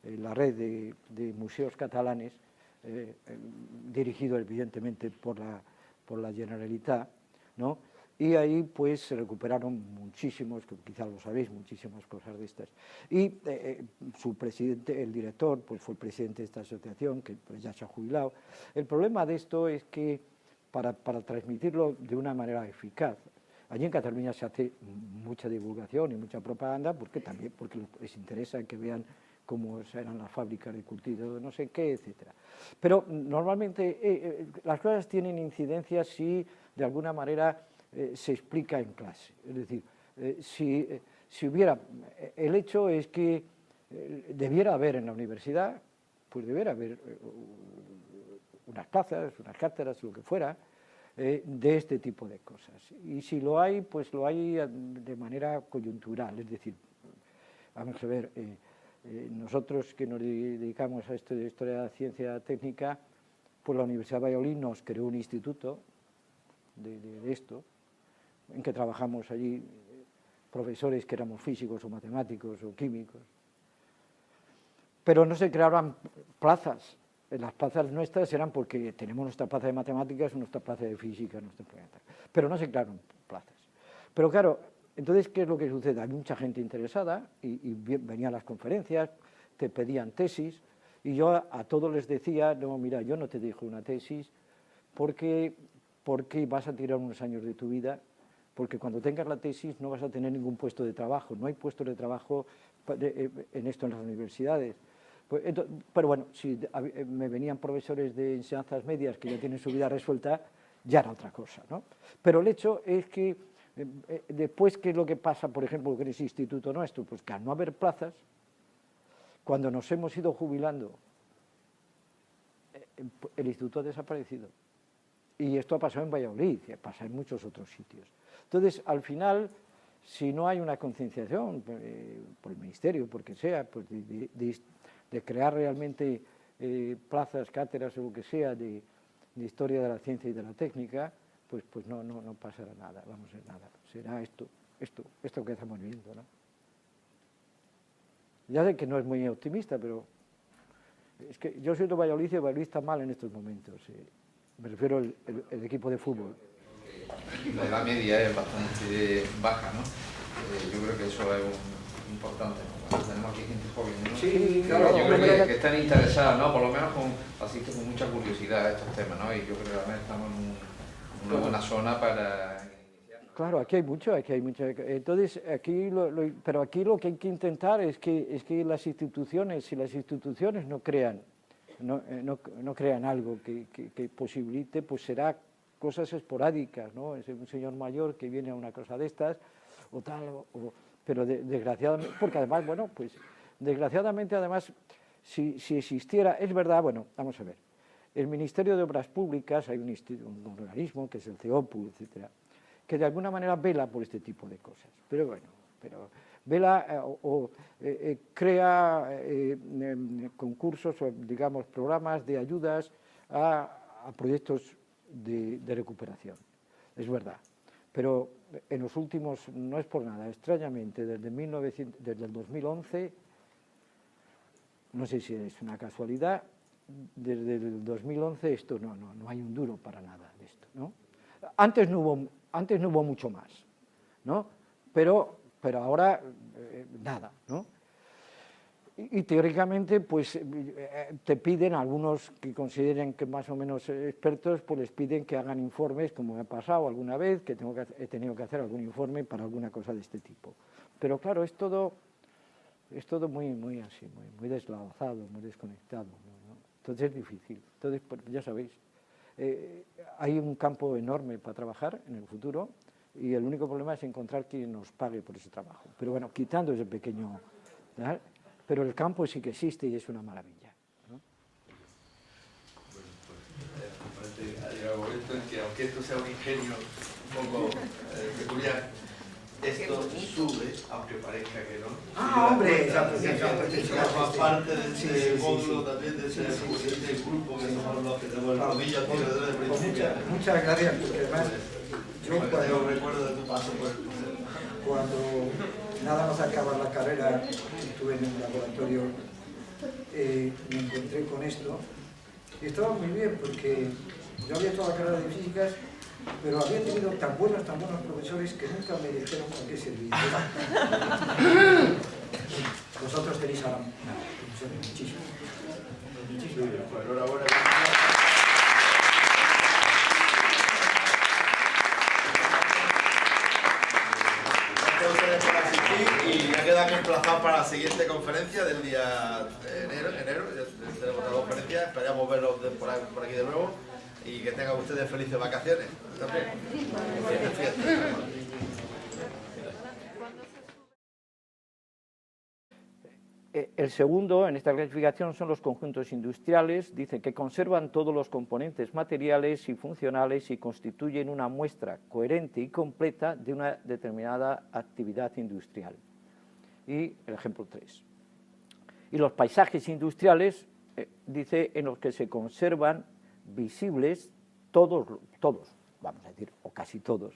la red de museos catalanes, dirigido evidentemente por la Generalitat, ¿no? Y ahí pues se recuperaron muchísimos, quizás lo sabéis, muchísimas cosas de estas. Y su presidente, el director, pues fue el presidente de esta asociación, que pues ya se ha jubilado. El problema de esto es que para transmitirlo de una manera eficaz, allí en Cataluña se hace mucha divulgación y mucha propaganda, porque les interesa que vean cómo eran las fábricas de cultivo, no sé qué, etcétera. Pero normalmente las cosas tienen incidencia si de alguna manera se explica en clase. Es decir, si hubiera... El hecho es que debiera haber en la universidad, pues debiera haber unas plazas, unas cátedras, lo que fuera, de este tipo de cosas. Y si lo hay, pues lo hay de manera coyuntural. Es decir, vamos a ver, nosotros que nos dedicamos a esto de historia de la ciencia técnica, pues la Universidad de Valladolid nos creó un instituto de esto, en que trabajamos allí profesores que éramos físicos o matemáticos o químicos. Pero no se creaban plazas. Las plazas nuestras eran porque tenemos nuestra plaza de matemáticas, nuestra plaza de física, pero no se crearon plazas. Pero claro, entonces, ¿qué es lo que sucede? Hay mucha gente interesada y venían a las conferencias, te pedían tesis, y yo a todos les decía, no, mira, yo no te dejo una tesis porque vas a tirar unos años de tu vida, porque cuando tengas la tesis no vas a tener ningún puesto de trabajo, no hay puestos de trabajo en esto en las universidades. Pero bueno, si me venían profesores de enseñanzas medias que ya tienen su vida resuelta, ya era otra cosa, ¿no? Pero el hecho es que después, ¿qué es lo que pasa, por ejemplo, con ese instituto nuestro? Pues que al no haber plazas, cuando nos hemos ido jubilando, el instituto ha desaparecido. Y esto ha pasado en Valladolid, y pasa en muchos otros sitios. Entonces, al final, si no hay una concienciación por el Ministerio, por quien sea, pues de crear realmente plazas, cátedras o lo que sea de historia de la ciencia y de la técnica, pues no pasará nada, vamos a ver nada. Será esto que estamos viendo, ¿no? Ya sé que no es muy optimista, pero es que yo soy de Valladolid y Valladolid está mal en estos momentos. Me refiero al equipo de fútbol. La edad media es bastante baja, ¿no? Yo creo que eso es importante, ¿no? Tenemos aquí gente joven, ¿no? Sí, claro, yo creo que están interesados, ¿no? Por lo menos asisten con mucha curiosidad a estos temas, ¿no? Y yo creo que además estamos en una buena zona para iniciarnos. Claro, aquí hay mucho. Entonces, pero aquí lo que hay que intentar es que las instituciones, si las instituciones no crean algo que posibilite, pues será cosas esporádicas, ¿no? Es un señor mayor que viene a una cosa de estas, o tal, pero desgraciadamente, porque además, bueno, pues desgraciadamente además, si existiera, es verdad, bueno, vamos a ver, el Ministerio de Obras Públicas, hay un organismo que es el CEOPU, etcétera, que de alguna manera vela por este tipo de cosas, pero bueno, vela crea concursos, o digamos, programas de ayudas a proyectos de recuperación, es verdad, pero en los últimos, no es por nada, extrañamente, desde el 2011, no sé si es una casualidad, desde el 2011 esto no hay un duro para nada de esto, ¿no? Antes no hubo mucho más, ¿no? Pero ahora nada, ¿no? Y teóricamente, pues te piden, algunos que consideren que más o menos expertos, pues les piden que hagan informes, como me ha pasado alguna vez, que he tenido que hacer algún informe para alguna cosa de este tipo. Pero claro, es todo muy así, muy deslavazado, muy desconectado, ¿no? Entonces es difícil. Entonces, pues, ya sabéis, hay un campo enorme para trabajar en el futuro y el único problema es encontrar quien nos pague por ese trabajo. Pero bueno, quitando ese pequeño... ¿verdad? pero el campo sí que existe y es una maravilla, ¿no? Ha llegado un momento en que, aunque esto sea un ingenio un poco peculiar, esto sube, aunque parezca que no. Ah, hombre, exacto, Forma parte de ese módulo también, de ese grupo que somos los que tenemos el rodillo aquí desde el principio. Muchas gracias, porque además Yo recuerdo de tu paso por el museo. cuando nada más acabar la carrera, estuve en un laboratorio, me encontré con esto y estaba muy bien porque yo había hecho la carrera de físicas, pero había tenido tan buenos profesores que nunca me dijeron a qué servía. Vosotros tenéis ahora profesores muchísimo. Pues enhorabuena. Por asistir y ya quedan emplazados para la siguiente conferencia del día de enero. Ya tenemos otra conferencia, esperamos verlos por aquí de nuevo y que tengan ustedes felices vacaciones también. Felices fiestas. El segundo en esta clasificación son los conjuntos industriales. Dice que conservan todos los componentes materiales y funcionales y constituyen una muestra coherente y completa de una determinada actividad industrial. Y el ejemplo 3. Y los paisajes industriales, dice, en los que se conservan visibles todos, vamos a decir, o casi todos,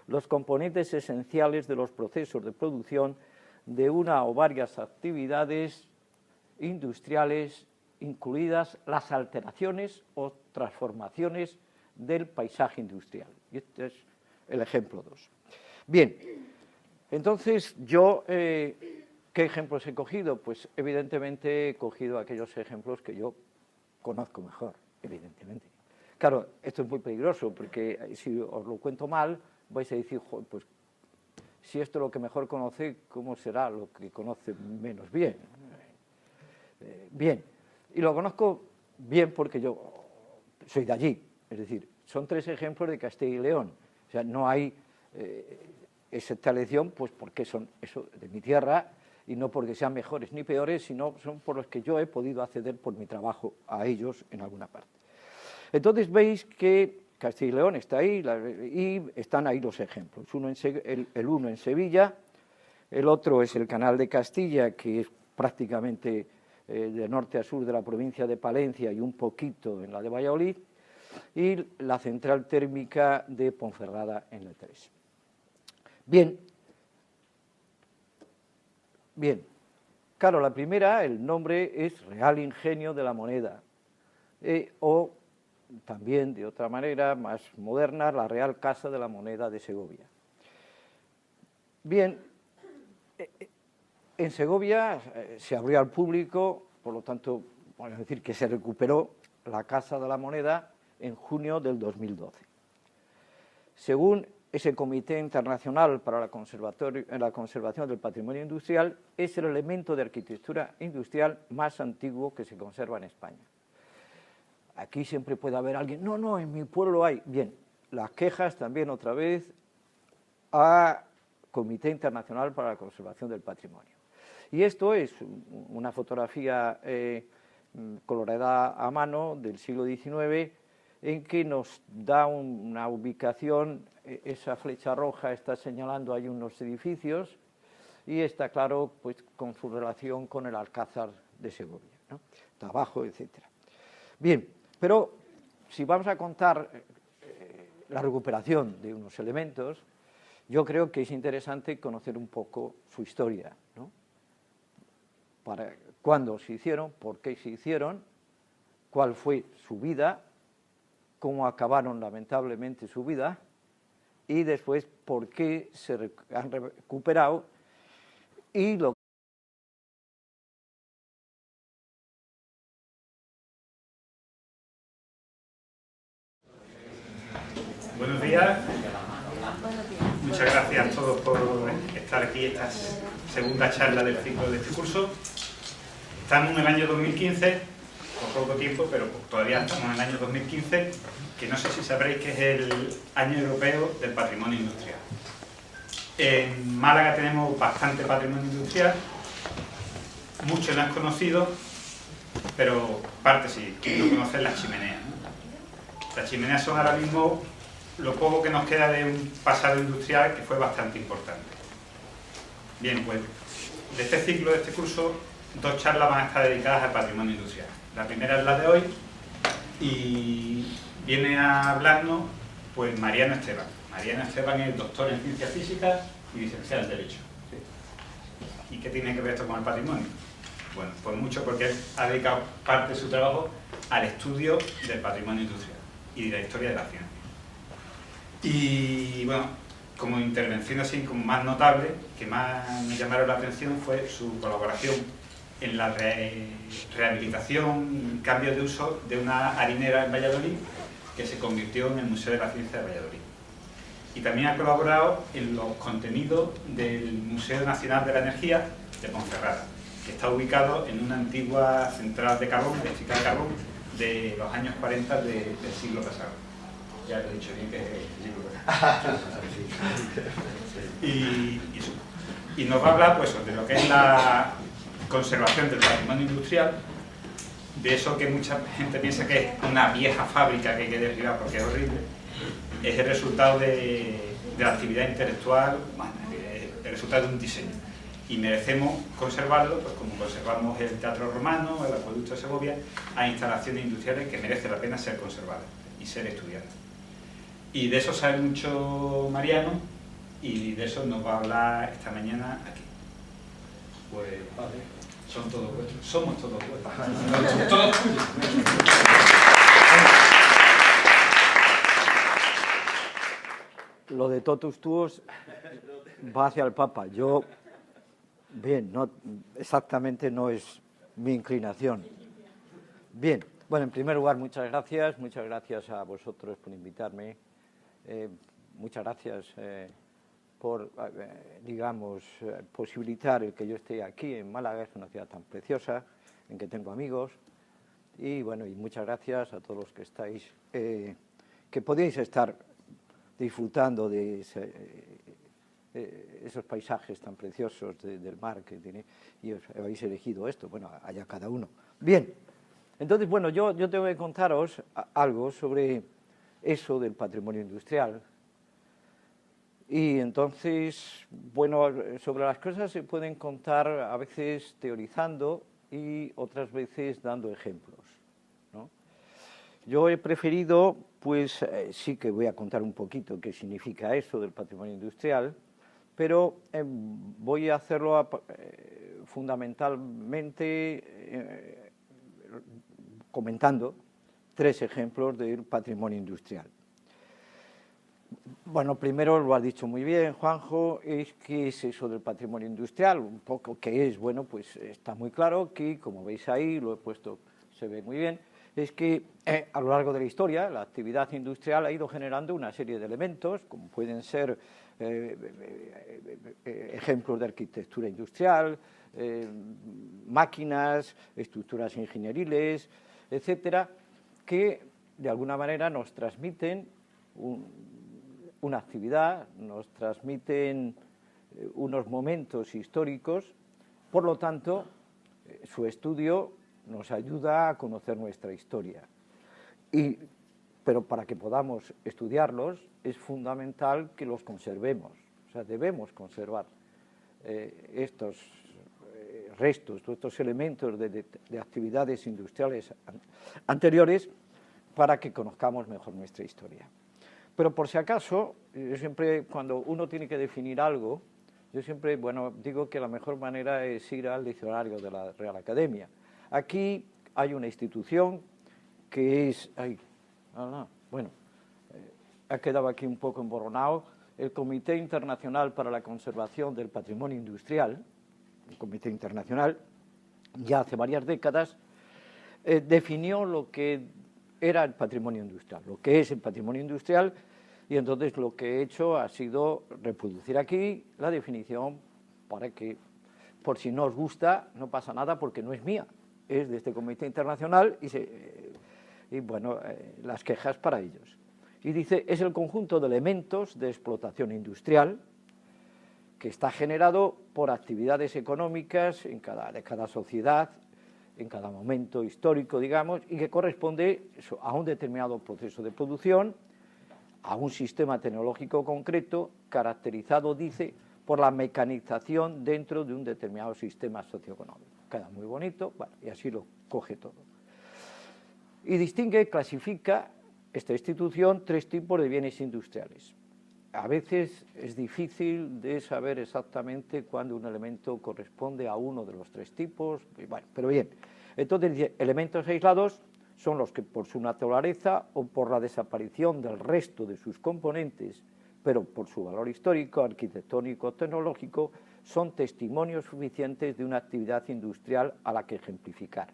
los componentes esenciales de los procesos de producción de una o varias actividades industriales, incluidas las alteraciones o transformaciones del paisaje industrial. Y este es el ejemplo 2. Bien, entonces yo, ¿qué ejemplos he cogido? Pues evidentemente he cogido aquellos ejemplos que yo conozco mejor, evidentemente. Claro, esto es muy peligroso, porque si os lo cuento mal, vais a decir, pues, si esto es lo que mejor conoce, ¿cómo será lo que conoce menos bien? Bien, y lo conozco bien porque yo soy de allí, es decir, son 3 ejemplos de Castilla y León, o sea, no hay esta elección pues porque son eso de mi tierra y no porque sean mejores ni peores, sino son por los que yo he podido acceder por mi trabajo a ellos en alguna parte. Entonces veis que Castilla y León está ahí y están ahí los ejemplos. El uno en Sevilla, el otro es el Canal de Castilla, que es prácticamente de norte a sur de la provincia de Palencia y un poquito en la de Valladolid, y la central térmica de Ponferrada en el 3. Bien, claro, la primera, el nombre es Real Ingenio de la Moneda, o también, de otra manera, más moderna, la Real Casa de la Moneda de Segovia. Bien, en Segovia se abrió al público, por lo tanto, podemos decir que se recuperó la Casa de la Moneda en junio del 2012. Según ese Comité Internacional para la Conservación del Patrimonio Industrial, es el elemento de arquitectura industrial más antiguo que se conserva en España. Aquí siempre puede haber alguien, no, en mi pueblo hay. Bien, las quejas también otra vez a Comité Internacional para la Conservación del Patrimonio. Y esto es una fotografía colorada a mano del siglo XIX en que nos da una ubicación, esa flecha roja está señalando ahí unos edificios y está claro pues con su relación con el Alcázar de Segovia, ¿no? Está abajo, etcétera. Bien. Pero si vamos a contar la recuperación de unos elementos, yo creo que es interesante conocer un poco su historia, ¿no? Para cuándo se hicieron, por qué se hicieron, cuál fue su vida, cómo acabaron lamentablemente su vida y después por qué se han recuperado y lo Buenos días. Muchas gracias a todos por estar aquí en esta segunda charla del ciclo de este curso. Estamos en el año 2015, por poco tiempo, pero todavía estamos en el año 2015, que no sé si sabréis que es el año europeo del patrimonio industrial. En Málaga tenemos bastante patrimonio industrial muchos lo han conocido, pero parte sí, no conocen las chimeneas, ¿no? Las chimeneas son ahora mismo lo poco que nos queda de un pasado industrial que fue bastante importante. Bien, pues de este ciclo, de este curso, 2 charlas van a estar dedicadas al patrimonio industrial. La primera es la de hoy y viene a hablarnos pues Mariano Esteban. Mariano Esteban es doctor en Ciencias Físicas y licenciado en Derecho. ¿Y qué tiene que ver esto con el patrimonio? Bueno, pues mucho, porque él ha dedicado parte de su trabajo al estudio del patrimonio industrial y de la historia de la ciencia. Y bueno, como intervención así como más notable, que más me llamaron la atención, fue su colaboración en la rehabilitación y cambio de uso de una harinera en Valladolid que se convirtió en el Museo de la Ciencia de Valladolid. Y también ha colaborado en los contenidos del Museo Nacional de la Energía de Ponferrada, que está ubicado en una antigua central de carbón, eléctrica de carbón, de los años 40 del siglo pasado. Ya lo he dicho bien que es el siglo pasado. Y nos va a hablar pues, de lo que es la conservación del patrimonio industrial, de eso que mucha gente piensa que es una vieja fábrica que hay que derribar porque es horrible. Es el resultado de la actividad intelectual, bueno, el resultado de un diseño. Y merecemos conservarlo, pues como conservamos el Teatro Romano, el Acueducto de Segovia, hay instalaciones industriales que merece la pena ser conservadas y ser estudiadas. Y de eso sabe mucho Mariano, y de eso nos va a hablar esta mañana aquí. Pues vale, son todos vuestros, somos todos vuestros, son todos tuyos. Lo de totus tuos va hacia el Papa. Yo, bien, no, exactamente no es mi inclinación. Bien, bueno, en primer lugar, muchas gracias a vosotros por invitarme. Muchas gracias por, digamos, posibilitar el que yo esté aquí en Málaga, es una ciudad tan preciosa, en que tengo amigos. Y bueno, y muchas gracias a todos los que estáis, que podéis estar disfrutando de esos paisajes tan preciosos del mar que tiene, y os habéis elegido esto, bueno, allá cada uno. Bien, entonces, bueno, yo tengo que contaros algo sobre eso del patrimonio industrial. Y entonces, bueno, sobre las cosas se pueden contar a veces teorizando y otras veces dando ejemplos, ¿no? Yo he preferido, pues sí que voy a contar un poquito qué significa eso del patrimonio industrial, pero voy a hacerlo fundamentalmente comentando 3 ejemplos del patrimonio industrial. Bueno, primero lo has dicho muy bien, Juanjo, ¿qué es eso del patrimonio industrial? Un poco qué es, bueno, pues está muy claro que, como veis ahí, lo he puesto, se ve muy bien, es que a lo largo de la historia la actividad industrial ha ido generando una serie de elementos, como pueden ser ejemplos de arquitectura industrial, máquinas, estructuras ingenieriles, etcétera, que de alguna manera nos transmiten una actividad, nos transmiten unos momentos históricos, por lo tanto, su estudio nos ayuda a conocer nuestra historia. Pero para que podamos estudiarlos es fundamental que los conservemos, o sea, debemos conservar estos restos, estos elementos de actividades industriales anteriores para que conozcamos mejor nuestra historia. Pero por si acaso, yo siempre, cuando uno tiene que definir algo, yo siempre, bueno, digo que la mejor manera es ir al diccionario de la Real Academia. Aquí hay una institución que es, ha quedado aquí un poco emborronado, el Comité Internacional para la Conservación del Patrimonio Industrial, el Comité Internacional, ya hace varias décadas, definió lo que era el patrimonio industrial, lo que es el patrimonio industrial, y entonces lo que he hecho ha sido reproducir aquí la definición para que, por si no os gusta, no pasa nada porque no es mía, es de este Comité Internacional y bueno, las quejas para ellos. Y dice, es el conjunto de elementos de explotación industrial que está generado por actividades económicas de cada sociedad, en cada momento histórico, digamos, y que corresponde a un determinado proceso de producción, a un sistema tecnológico concreto, caracterizado, dice, por la mecanización dentro de un determinado sistema socioeconómico. Queda muy bonito, bueno, y así lo coge todo. Y distingue, clasifica esta institución 3 tipos de bienes industriales. A veces es difícil de saber exactamente cuándo un elemento corresponde a uno de los 3 tipos, bueno, pero bien. Entonces, elementos aislados son los que por su naturaleza o por la desaparición del resto de sus componentes, pero por su valor histórico, arquitectónico, tecnológico, son testimonios suficientes de una actividad industrial a la que ejemplificar.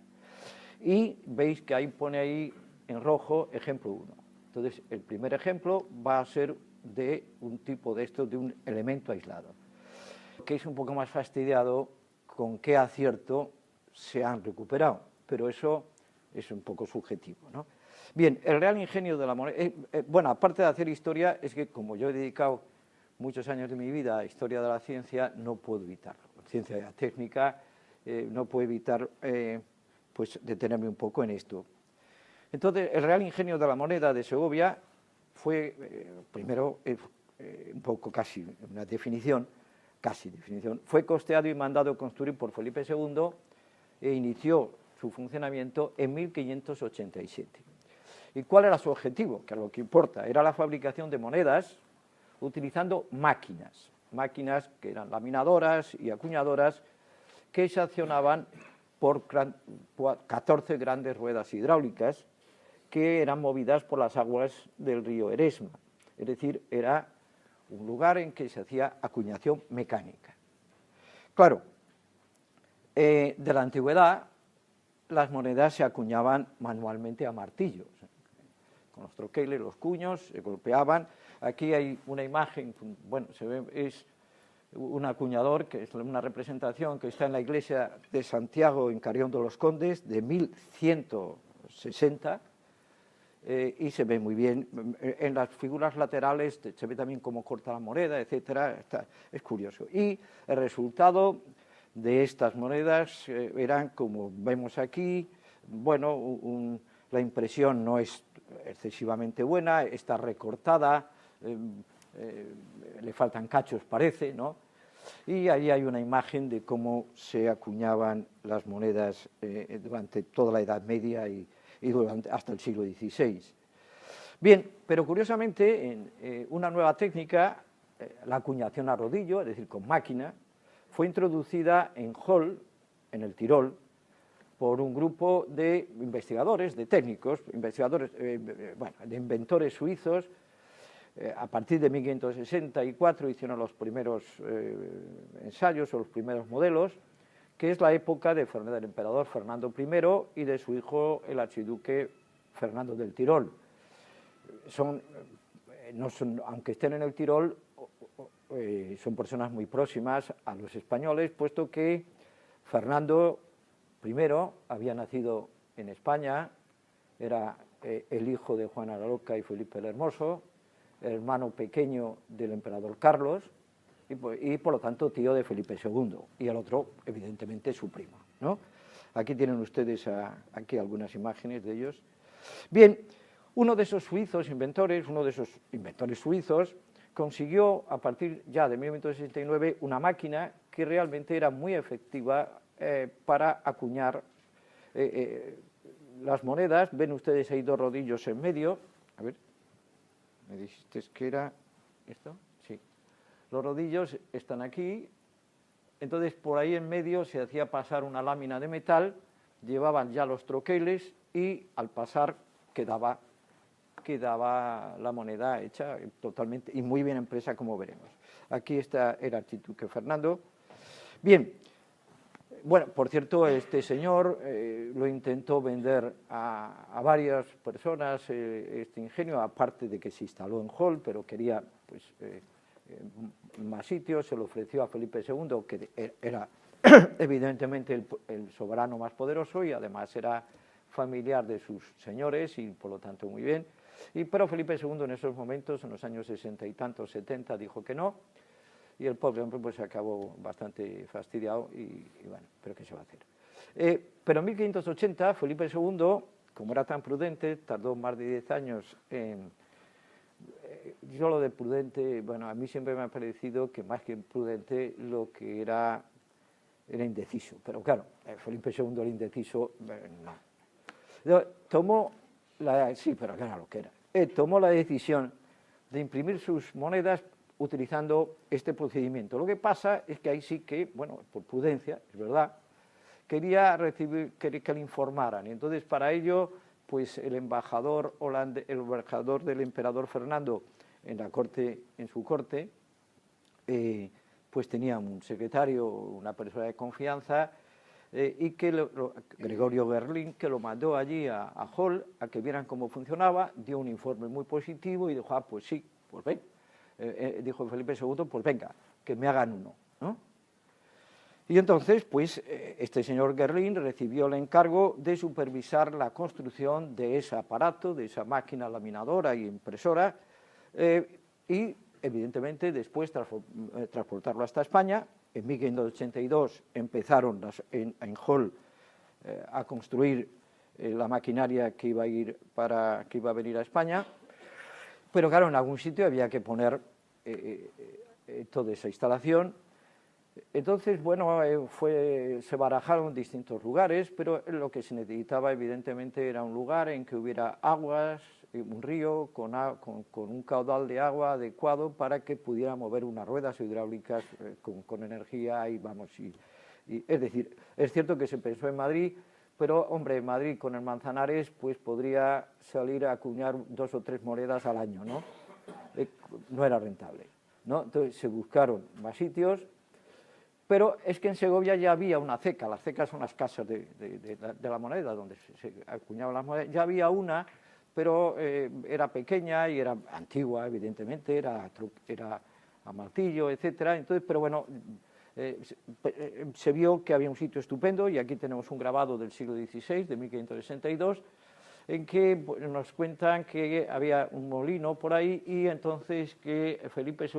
Y veis que ahí pone ahí en rojo ejemplo 1. Entonces, el primer ejemplo va a ser de un tipo de esto, de un elemento aislado, que es un poco más fastidiado con qué acierto se han recuperado, pero eso es un poco subjetivo, ¿no? Bien, el real ingenio de la moneda, bueno, aparte de hacer historia, es que como yo he dedicado muchos años de mi vida a historia de la ciencia, no puedo evitarlo. Ciencia de la técnica, no puedo evitar pues detenerme un poco en esto. Entonces, el real ingenio de la moneda de Segovia fue, primero, un poco casi una definición, fue costeado y mandado construir por Felipe II e inició su funcionamiento en 1587. ¿Y cuál era su objetivo? Que es lo que importa, era la fabricación de monedas utilizando máquinas que eran laminadoras y acuñadoras que se accionaban por 14 grandes ruedas hidráulicas que eran movidas por las aguas del río Eresma. Es decir, era un lugar en que se hacía acuñación mecánica. Claro, de la antigüedad las monedas se acuñaban manualmente a martillos. Con los troqueles, los cuños, se golpeaban. Aquí hay una imagen, bueno, se ve, es un acuñador, que es una representación que está en la iglesia de Santiago, en Carrión de los Condes, de 1160, y se ve muy bien. En las figuras laterales se ve también cómo corta la moneda, etcétera. Es curioso. Y el resultado de estas monedas eran, como vemos aquí, bueno, la impresión no es excesivamente buena, está recortada, le faltan cachos, parece, ¿no? Y ahí hay una imagen de cómo se acuñaban las monedas durante toda la Edad Media y hasta el siglo XVI. Bien, pero curiosamente, una nueva técnica, la acuñación a rodillo, es decir, con máquina, fue introducida en Hall, en el Tirol, por un grupo de investigadores, de técnicos, de inventores suizos. A partir de 1564 hicieron los primeros ensayos o los primeros modelos, que es la época del emperador Fernando I y de su hijo, el archiduque Fernando del Tirol. Aunque estén en el Tirol, son personas muy próximas a los españoles, puesto que Fernando I había nacido en España, era el hijo de Juana la Loca y Felipe el Hermoso, el hermano pequeño del emperador Carlos y por lo tanto tío de Felipe II, y el otro, evidentemente, su primo, ¿no? Aquí tienen ustedes aquí algunas imágenes de ellos. Bien, uno de esos inventores suizos, consiguió a partir ya de 1969 una máquina que realmente era muy efectiva para acuñar las monedas. Ven ustedes ahí 2 rodillos en medio. A ver, ¿me dijiste que era esto? Sí. Los rodillos están aquí. Entonces, por ahí en medio se hacía pasar una lámina de metal, llevaban ya los troqueles y al pasar quedaba la moneda hecha totalmente y muy bien impresa, como veremos. Aquí está el archiduque Fernando. Bien, bueno, por cierto, este señor lo intentó vender a varias personas, este ingenio, aparte de que se instaló en Hall, pero quería pues, más sitios. Se lo ofreció a Felipe II, que era evidentemente el soberano más poderoso y además era familiar de sus señores y por lo tanto muy bien. Pero Felipe II en esos momentos, en los años 60 y tantos, 70, dijo que no. y el pobre hombre pues acabó bastante fastidiado y bueno, pero ¿qué se va a hacer? Pero en 1580 Felipe II, como era tan prudente, tardó más de 10 años en... yo lo de prudente, bueno, a mí siempre me ha parecido que más que prudente lo que era indeciso, pero claro, Felipe II era indeciso, no. Tomó sí, pero claro lo que era. Tomó la decisión de imprimir sus monedas utilizando este procedimiento. Lo que pasa es que ahí sí que, bueno, por prudencia, es verdad, quería que le informaran, y entonces para ello, pues el embajador del emperador Fernando en su corte, pues tenía un secretario, una persona de confianza, y que Gregorio Gerlín, que lo mandó allí a Hall a que vieran cómo funcionaba, dio un informe muy positivo y dijo, pues sí, pues ven. Dijo Felipe II, pues venga, que me hagan uno, ¿no? Y entonces, pues, este señor Gerlín recibió el encargo de supervisar la construcción de ese aparato, de esa máquina laminadora y impresora, y, evidentemente, después transportarlo hasta España. En 1582 empezaron en Hall a construir la maquinaria que iba a venir a España, pero claro, en algún sitio había que poner toda esa instalación. Entonces, bueno, se barajaron distintos lugares, pero lo que se necesitaba evidentemente era un lugar en que hubiera aguas, un río con un caudal de agua adecuado para que pudiera mover unas ruedas hidráulicas con energía es decir, es cierto que se pensó en Madrid, pero, hombre, en Madrid con el Manzanares pues podría salir a acuñar 2 o 3 monedas al año, ¿no? No era rentable, ¿no? Entonces se buscaron más sitios, pero es que en Segovia ya había una ceca. Las cecas son las casas de la moneda, donde se acuñaban las monedas. Ya había una, pero era pequeña y era antigua, evidentemente, era a martillo, etcétera. Entonces, pero bueno, se vio que había un sitio estupendo, y aquí tenemos un grabado del siglo XVI, de 1562, en que nos cuentan que había un molino por ahí, y entonces que Felipe II